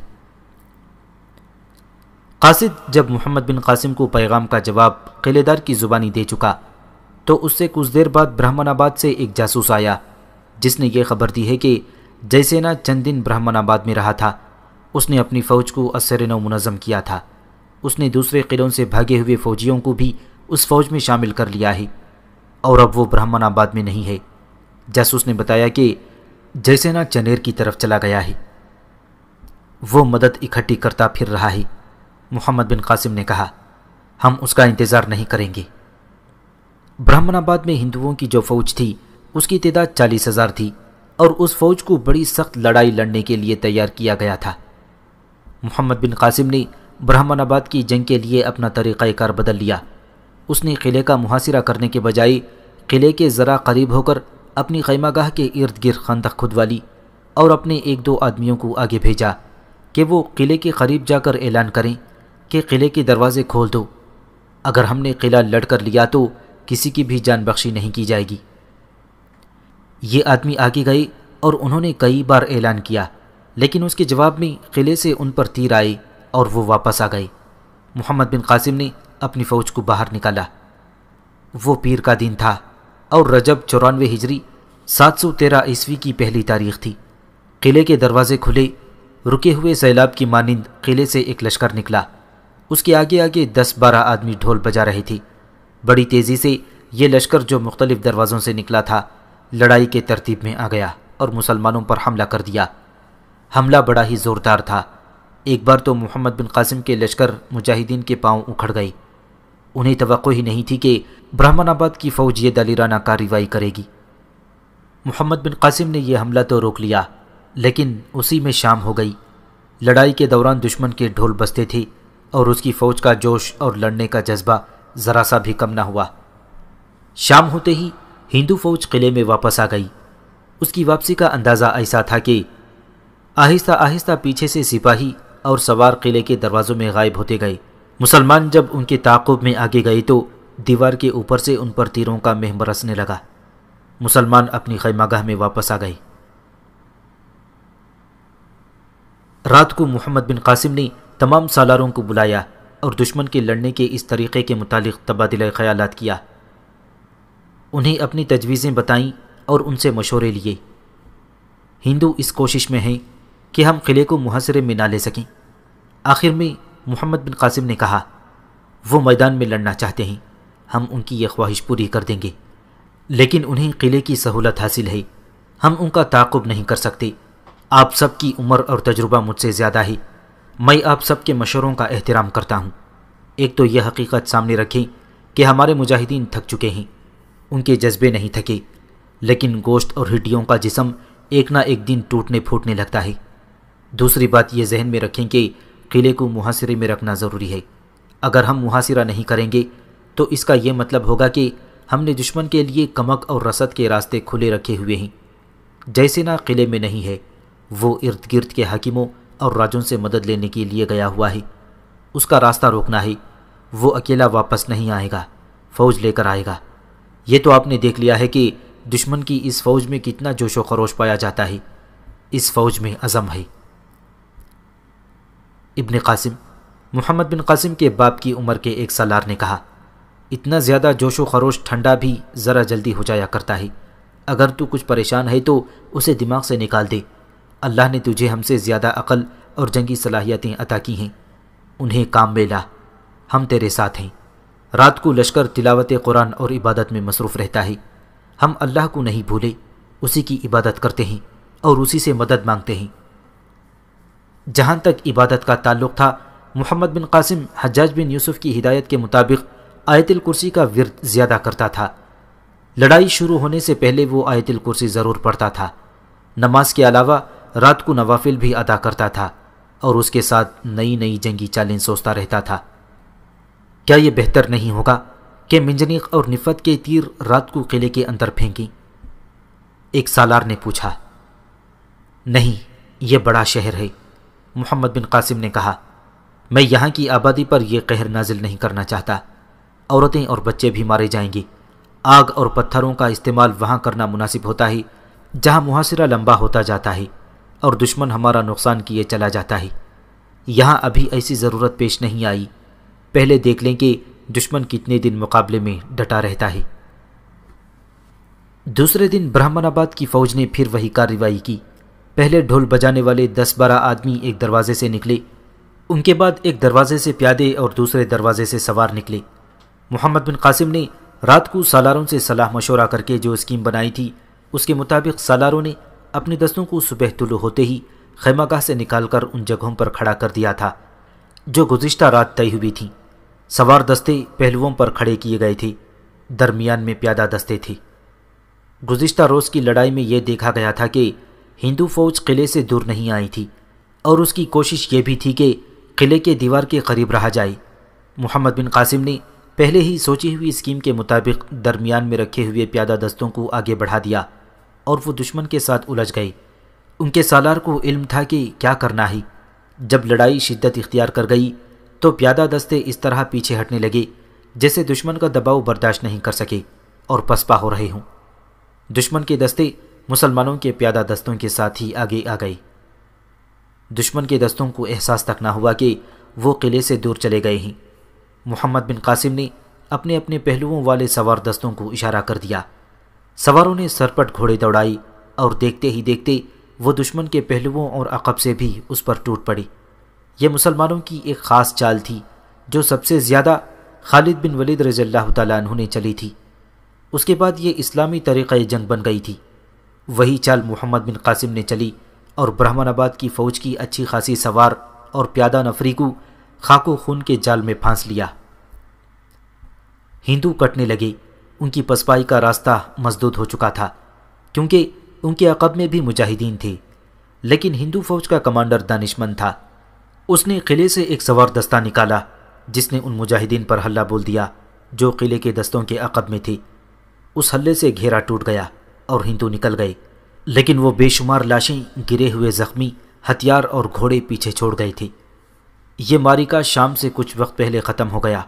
قاصد جب محمد بن قاسم کو پیغام کا جواب قلعے دار کی زبانی دے چکا تو اس سے کچھ دیر بعد برہمن آباد سے ایک جاسوس آیا جس نے یہ خبر دی ہے کہ جے سینا چند دن برہمن آباد میں رہا تھا۔ اس نے اپنی فوج کو اسر نو منظم کیا تھا۔ اس نے دوسرے قلعوں سے بھاگے ہوئے فوجیوں کو بھی اس فوج میں شامل کر لیا ہے اور اب وہ برہمن آباد میں نہیں ہے۔ جاسوس نے بتایا کہ جے سینا چنیر کی طرف چلا گیا ہے، وہ مدد اکٹھی کرتا پھر رہا ہے۔ محمد بن قاسم نے کہا، ہم اس کا انتظار نہیں کریں گے۔ برہمن آباد میں ہندوؤں کی جو فوج تھی اس کی تعداد 40,000 تھی اور اس فوج کو بڑی سخت لڑائی لڑنے کے لیے تیار کیا گیا تھا۔ محمد بن قاسم نے برہمن آباد کی جنگ کے لیے اپنا طریقہ کار بدل لیا۔ اس نے قلعے کا محاصرہ کرنے کے بجائے قلعے کے ذرا قریب ہو کر اپنی خیمہ گاہ کے ارد گرد خندق کھدوالی اور اپنے 1-2 آدمیوں کو آگے بھیجا کہ وہ قلعے کے قریب جا کر اعلان کریں کہ قلعے کے دروازے کھول دو، اگر ہم نے قلعہ لڑ کر لیا تو کسی کی بھی جان بخشی نہیں کی جائے گی۔ یہ آدمی آگے گئے اور انہوں نے کئی بار اعلان کیا، لیکن اس کے جواب میں قلعے سے ان پر تیر آئے اور وہ واپس آ گئے۔ محمد بن قاسم نے اپنی فوج کو باہر نکالا۔ وہ پیر کا دن تھا اور رجب 94 ہجری 713 عیسوی کی پہلی تاریخ تھی۔ قلعے کے دروازے کھلے، رکے ہوئے سیلاب کی مانند قلعے سے ایک لشکر نکلا۔ اس کے آگے آگے 10-12 آدمی ڈھول بجا رہے تھے۔ بڑی تیزی سے یہ لشکر جو مختلف دروازوں سے نکلا تھا لڑائی کے ترتیب میں آ گیا اور مسلمانوں پر حملہ کر دیا۔ حملہ بڑا ہی زوردار تھا۔ ایک بار تو محمد بن قاسم کے لشکر مجاہدین کے پاؤں اکھڑ گئے۔ انہیں توقع ہی نہیں تھی کہ برہمن آباد کی فوج یہ دلیرانہ کارروائی کرے گی۔ محمد بن قاسم نے یہ حملہ تو روک لیا، لیکن اسی میں شام ہو گئی۔ لڑائی کے دوران دشمن کے ڈھول بجتے تھے اور اس کی فوج کا جوش اور لڑنے کا جذبہ ذرا سا بھی کم نہ ہوا۔ شام ہوتے ہی ہندو فوج قلعے میں واپس آ گئی۔ اس کی واپسی کا اندازہ ایسا تھا کہ آہستہ آہستہ پیچھے سے سپاہی اور سوار قلعے کے دروازوں میں غائب ہوتے گئے۔ مسلمان جب ان کے تعاقب میں آگے گئے تو دیوار کے اوپر سے ان پر تیروں کا مہ برسنے لگا۔ مسلمان اپنی خیمہ گاہ میں واپس آ گئے۔ رات کو محمد بن قاسم نے تمام سالاروں کو بلایا اور دشمن کے لڑنے کے اس طریقے کے متعلق تبادلہ خیالات کیا۔ انہیں اپنی تجویزیں بتائیں اور ان سے مشورے لیے۔ ہندو اس کوشش میں ہیں کہ ہم قلعے کو محاصرے میں نہ لے سکیں۔ آخر میں محمد بن قاسم نے کہا، وہ میدان میں لڑنا چاہتے ہیں، ہم ان کی یہ خواہش پوری کر دیں گے، لیکن انہیں قلعے کی سہولت حاصل ہے، ہم ان کا تعاقب نہیں کر سکتے۔ آپ سب کی عمر اور تجربہ مجھ سے زیادہ ہے، میں آپ سب کے مشوروں کا احترام کرتا ہوں۔ ایک تو یہ حقیقت سامنے رکھیں کہ ہمارے مجاہدین تھک چکے ہیں، ان کے جذبے نہیں تھکے، لیکن گوشت اور ہڈیوں کا جسم ایک نہ ایک دن ٹوٹنے پھوٹنے لگتا ہے۔ دوسری بات یہ ذہن میں رکھیں کہ قلعے کو محاصرے میں رکھنا ضروری ہے۔ اگر ہم محاصرہ نہیں کریں گے تو اس کا یہ مطلب ہوگا کہ ہم نے دشمن کے لیے کمک اور رسد کے راستے کھلے رکھے ہوئے ہیں۔ جے سینا قلعے میں نہیں ہے، وہ ارد گرد کے حاکموں اور راجوں سے مدد لینے کے لیے گیا ہوا ہے۔ اس کا راستہ روکنا ہے۔ وہ اکیلا واپس نہیں آئے گا، فوج لے کر آئے گا۔ یہ تو آپ نے دیکھ لیا ہے کہ دشمن کی اس فوج میں کتنا جوش و خروش پایا جاتا ہے۔ اس فوج میں عزم ہے۔ ابن قاسم، محمد بن قاسم کے باپ کی عمر کے ایک سالار نے کہا، اتنا زیادہ جوش و خروش ٹھنڈا بھی ذرا جلدی ہو جایا کرتا ہے۔ اگر تو کچھ پریشان ہے تو اسے دماغ سے نکال دے۔ اللہ نے تجھے ہم سے زیادہ عقل اور جنگی صلاحیتیں عطا کی ہیں، انہیں کام میں لا، ہم تیرے ساتھ ہیں۔ رات کو لشکر تلاوت قرآن اور عبادت میں مصروف رہتا ہے۔ ہم اللہ کو نہیں بھولے، اسی کی عبادت کرتے ہیں اور اسی سے مدد مانگتے ہیں۔ جہاں تک عبادت کا تعلق تھا، محمد بن قاسم حجاج بن یوسف کی ہدایت کے مطابق آیت الکرسی کا ورد زیادہ کرتا تھا۔ لڑائی شروع ہونے سے پہلے وہ آیت الکرسی ضرور پڑھتا تھا۔ نماز کے علاوہ رات کو نوافل بھی ادا کرتا تھا اور اس کے ساتھ نئی نئی جنگی چالیں سوچتا رہتا تھا۔ کیا یہ بہتر نہیں ہوگا کہ منجنیق اور نفت کے تیر رات کو قلعے کے اندر پھینکیں؟ ایک سالار نے پوچھا۔ نہیں، یہ بڑا شہر ہے، محمد بن قاسم نے کہا۔ میں یہاں کی آبادی پر یہ قہر نازل نہیں کرنا چاہتا۔ عورتیں اور بچے بھی مارے جائیں گے۔ آگ اور پتھروں کا استعمال وہاں کرنا مناسب ہوتا ہے جہاں محاصرہ لمبا ہوتا جاتا ہے اور دشمن ہمارا نقصان کیے چلا جاتا ہے۔ یہاں ابھی ایسی ضرورت پیش نہیں آئی، پہلے دیکھ لیں کہ دشمن کتنے دن مقابلے میں ڈٹا رہتا ہے۔ دوسرے دن برہمن آباد کی فوج نے پھر وہی کارروائی کی۔ پہلے ڈھول بجانے والے 10-12 آدمی ایک دروازے سے نکلے، ان کے بعد ایک دروازے سے پیادے اور دوسرے دروازے سے سوار نکلے۔ محمد بن قاسم نے رات کو سالاروں سے صلاح مشورہ کر کے جو اسکیم بنائی تھی اس کے مطابق سالاروں نے اپنے دستوں کو صبح طلوع ہوتے ہی خیمہ گاہ سے نکال کر ان جگہوں پر کھڑا کر دیا تھا جو گزشتہ رات طے ہوئی تھیں۔ سوار دستے پہلوؤں پر کھڑے کیے گئے تھے، درمیان میں پیادہ دستے تھے۔ گزشتہ روز کی لڑائی میں یہ دیکھا گیا تھا کہ ہندو فوج قلعے سے دور نہیں آئی تھی اور اس کی کوشش یہ بھی تھی کہ قلعے کے دیوار کے قریب رہا جائے۔ محمد بن قاسم نے پہلے ہی سوچی ہوئی اسکیم کے مطابق درمیان میں رکھے ہوئے پیادہ دستوں کو آگے بڑھا دیا اور وہ دشمن کے ساتھ الجھ گئے۔ ان کے سالار کو علم تھا کہ کیا کرنا ہے۔ جب لڑائی شدت اختیار کر گئی تو پیادہ دستے اس طرح پیچھے ہٹنے لگے جیسے دشمن کا دباؤ برداشت نہیں کر سکے اور پسپا ہو رہے ہوں۔ دشمن کے دستے مسلمانوں کے پیادہ دستوں کے ساتھ ہی آگے آ گئے۔ دشمن کے دستوں کو احساس تک نہ ہوا کہ وہ قلعے سے دور چلے گئے ہیں۔ محمد بن قاسم نے اپنے اپنے پہلوؤں والے سوار دستوں کو اشارہ کر دیا۔ سواروں نے سرپٹ گھوڑے دوڑائی اور دیکھتے ہی دیکھتے وہ دشمن کے پہلوؤں اور عقب سے بھی اس پر ٹوٹ پڑی۔ یہ مسلمانوں کی ایک خاص چال تھی جو سب سے زیادہ خالد بن ولید رضی اللہ تعالیٰ عنہ نے چلی تھی۔ اس کے بعد یہ اسلامی طریقہ جنگ بن گئی تھی۔ وہی چال محمد بن قاسم نے چلی اور برہمن آباد کی فوج کی اچھی خاصی سوار اور پیادہ نفری کو خاک و خون کے جال میں پھانس لیا۔ ہندو کٹنے لگے، ان کی پسپائی کا راستہ مسدود ہو چکا تھا کیونکہ ان کے عقب میں بھی مجاہدین تھے، لیکن ہندو فوج کا کمانڈر دانشمند تھا۔ اس نے قلعے سے ایک سوار دستہ نکالا جس نے ان مجاہدین پر حلہ بول دیا جو قلعے کے دستوں کے عقب میں تھے۔ اس حلے سے گھیرا ٹوٹ گیا اور ہندو نکل گئے، لیکن وہ بے شمار لاشیں، گرے ہوئے زخمی، ہتھیار اور گھوڑے پیچھے چھوڑ گئے تھے۔ یہ معرکہ شام سے کچھ وقت پہلے ختم ہو گیا۔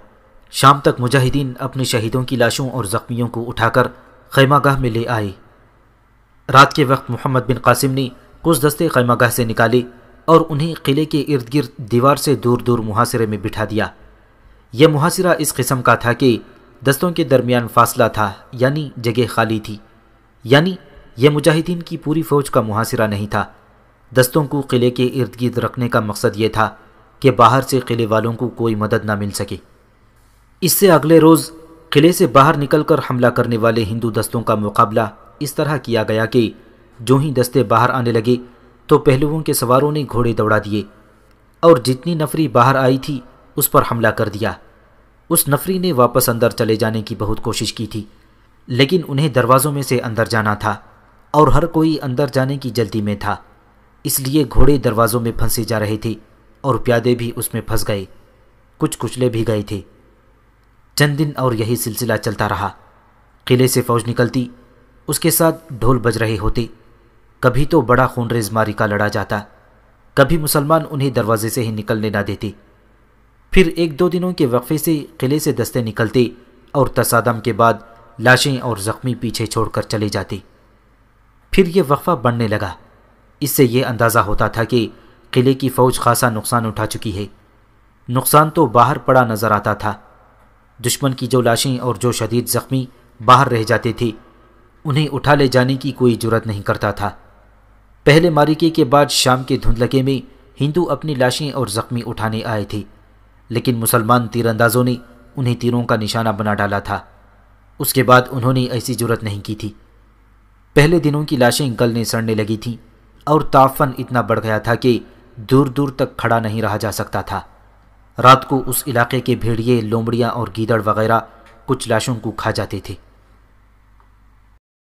شام تک مجاہدین اپنے شہیدوں کی لاشوں اور زخمیوں کو اٹھا کر خیمہ گاہ میں لے آئے۔ رات کے وقت محمد بن قاسم نے کچھ دستے خیمہ گاہ سے نکالے اور انہیں قلعے کے ارد گرد دیوار سے دور دور محاصرے میں بٹھا دیا۔ یہ محاصرہ اس قسم کا تھا کہ دستوں کے درمیان فاصلہ تھا، یعنی جگہ خالی تھی، یعنی یہ مجاہدین کی پوری فوج کا محاصرہ نہیں تھا۔ دستوں کو قلعے کے ارد گرد رکھنے کا مقصد یہ تھا کہ باہر سے قلعے والوں کو کوئی مدد نہ مل سکے۔ اس سے اگلے روز قلعے سے باہر نکل کر حملہ کرنے والے ہندو دستوں کا مقابلہ اس طرح کیا گیا کہ جو ہی دستے باہر آنے لگے تو پہلوؤں کے سواروں نے گھوڑے دوڑا دیے اور جتنی نفری باہر آئی تھی اس پر حملہ کر دیا۔ اس نفری نے واپس اندر چلے جانے کی بہت کوشش کی تھی، لیکن انہیں دروازوں میں سے اندر جانا تھا اور ہر کوئی اندر جانے کی جلدی میں تھا، اس لیے گھوڑے دروازوں میں پھنسے جا رہے تھے اور پیادے بھی اس میں پھنس گئے، کچھ کچلے بھی گئے تھے۔ چند دن اور یہی سلسلہ چلتا رہا۔ قلعے سے فوج نکلتی، اس کے ساتھ ڈھول بج رہے ہوتے، کبھی تو بڑا خونریز معرکہ لڑا جاتا، کبھی مسلمان انہیں دروازے سے ہی نکلنے نہ دیتے۔ پھر 1-2 دنوں کے وقفے سے قلعے سے دستے نکلتے اور تصادم کے بعد لاشیں اور زخمی پیچھے چھوڑ کر چلے جاتے۔ پھر یہ وقفہ بڑھنے لگا۔ اس سے یہ اندازہ ہوتا تھا کہ قلعے کی فوج خاصا نقصان اٹھا چکی ہے۔ نقصان تو باہر پڑا نظر آتا تھا۔ دشمن کی جو لاشیں اور جو شدید زخمی باہر رہ جاتے تھے انہیں اٹھا لے جانے کی کوئی جرت نہیں کرتا تھا۔ پہلے معرکے کے بعد شام کے دھندلکے میں ہندو اپنی لاشیں اور زخمی اٹھانے آئے تھے، لیکن مسلمان تیر اندازوں نے انہیں تیروں کا نشانہ بنا ڈالا تھا۔ اس کے بعد انہوں نے ایسی جرت نہیں کی تھی۔ پہلے دنوں کی لاشیں گلنے سڑنے لگی تھیں اور تعفن اتنا بڑھ گیا تھا کہ دور دور تک کھڑا نہیں رہا جا سکتا تھا۔ رات کو اس علاقے کے بھیڑیے، لومڑیاں اور گیدڑ وغیرہ کچھ لاشوں کو کھا جاتے تھے۔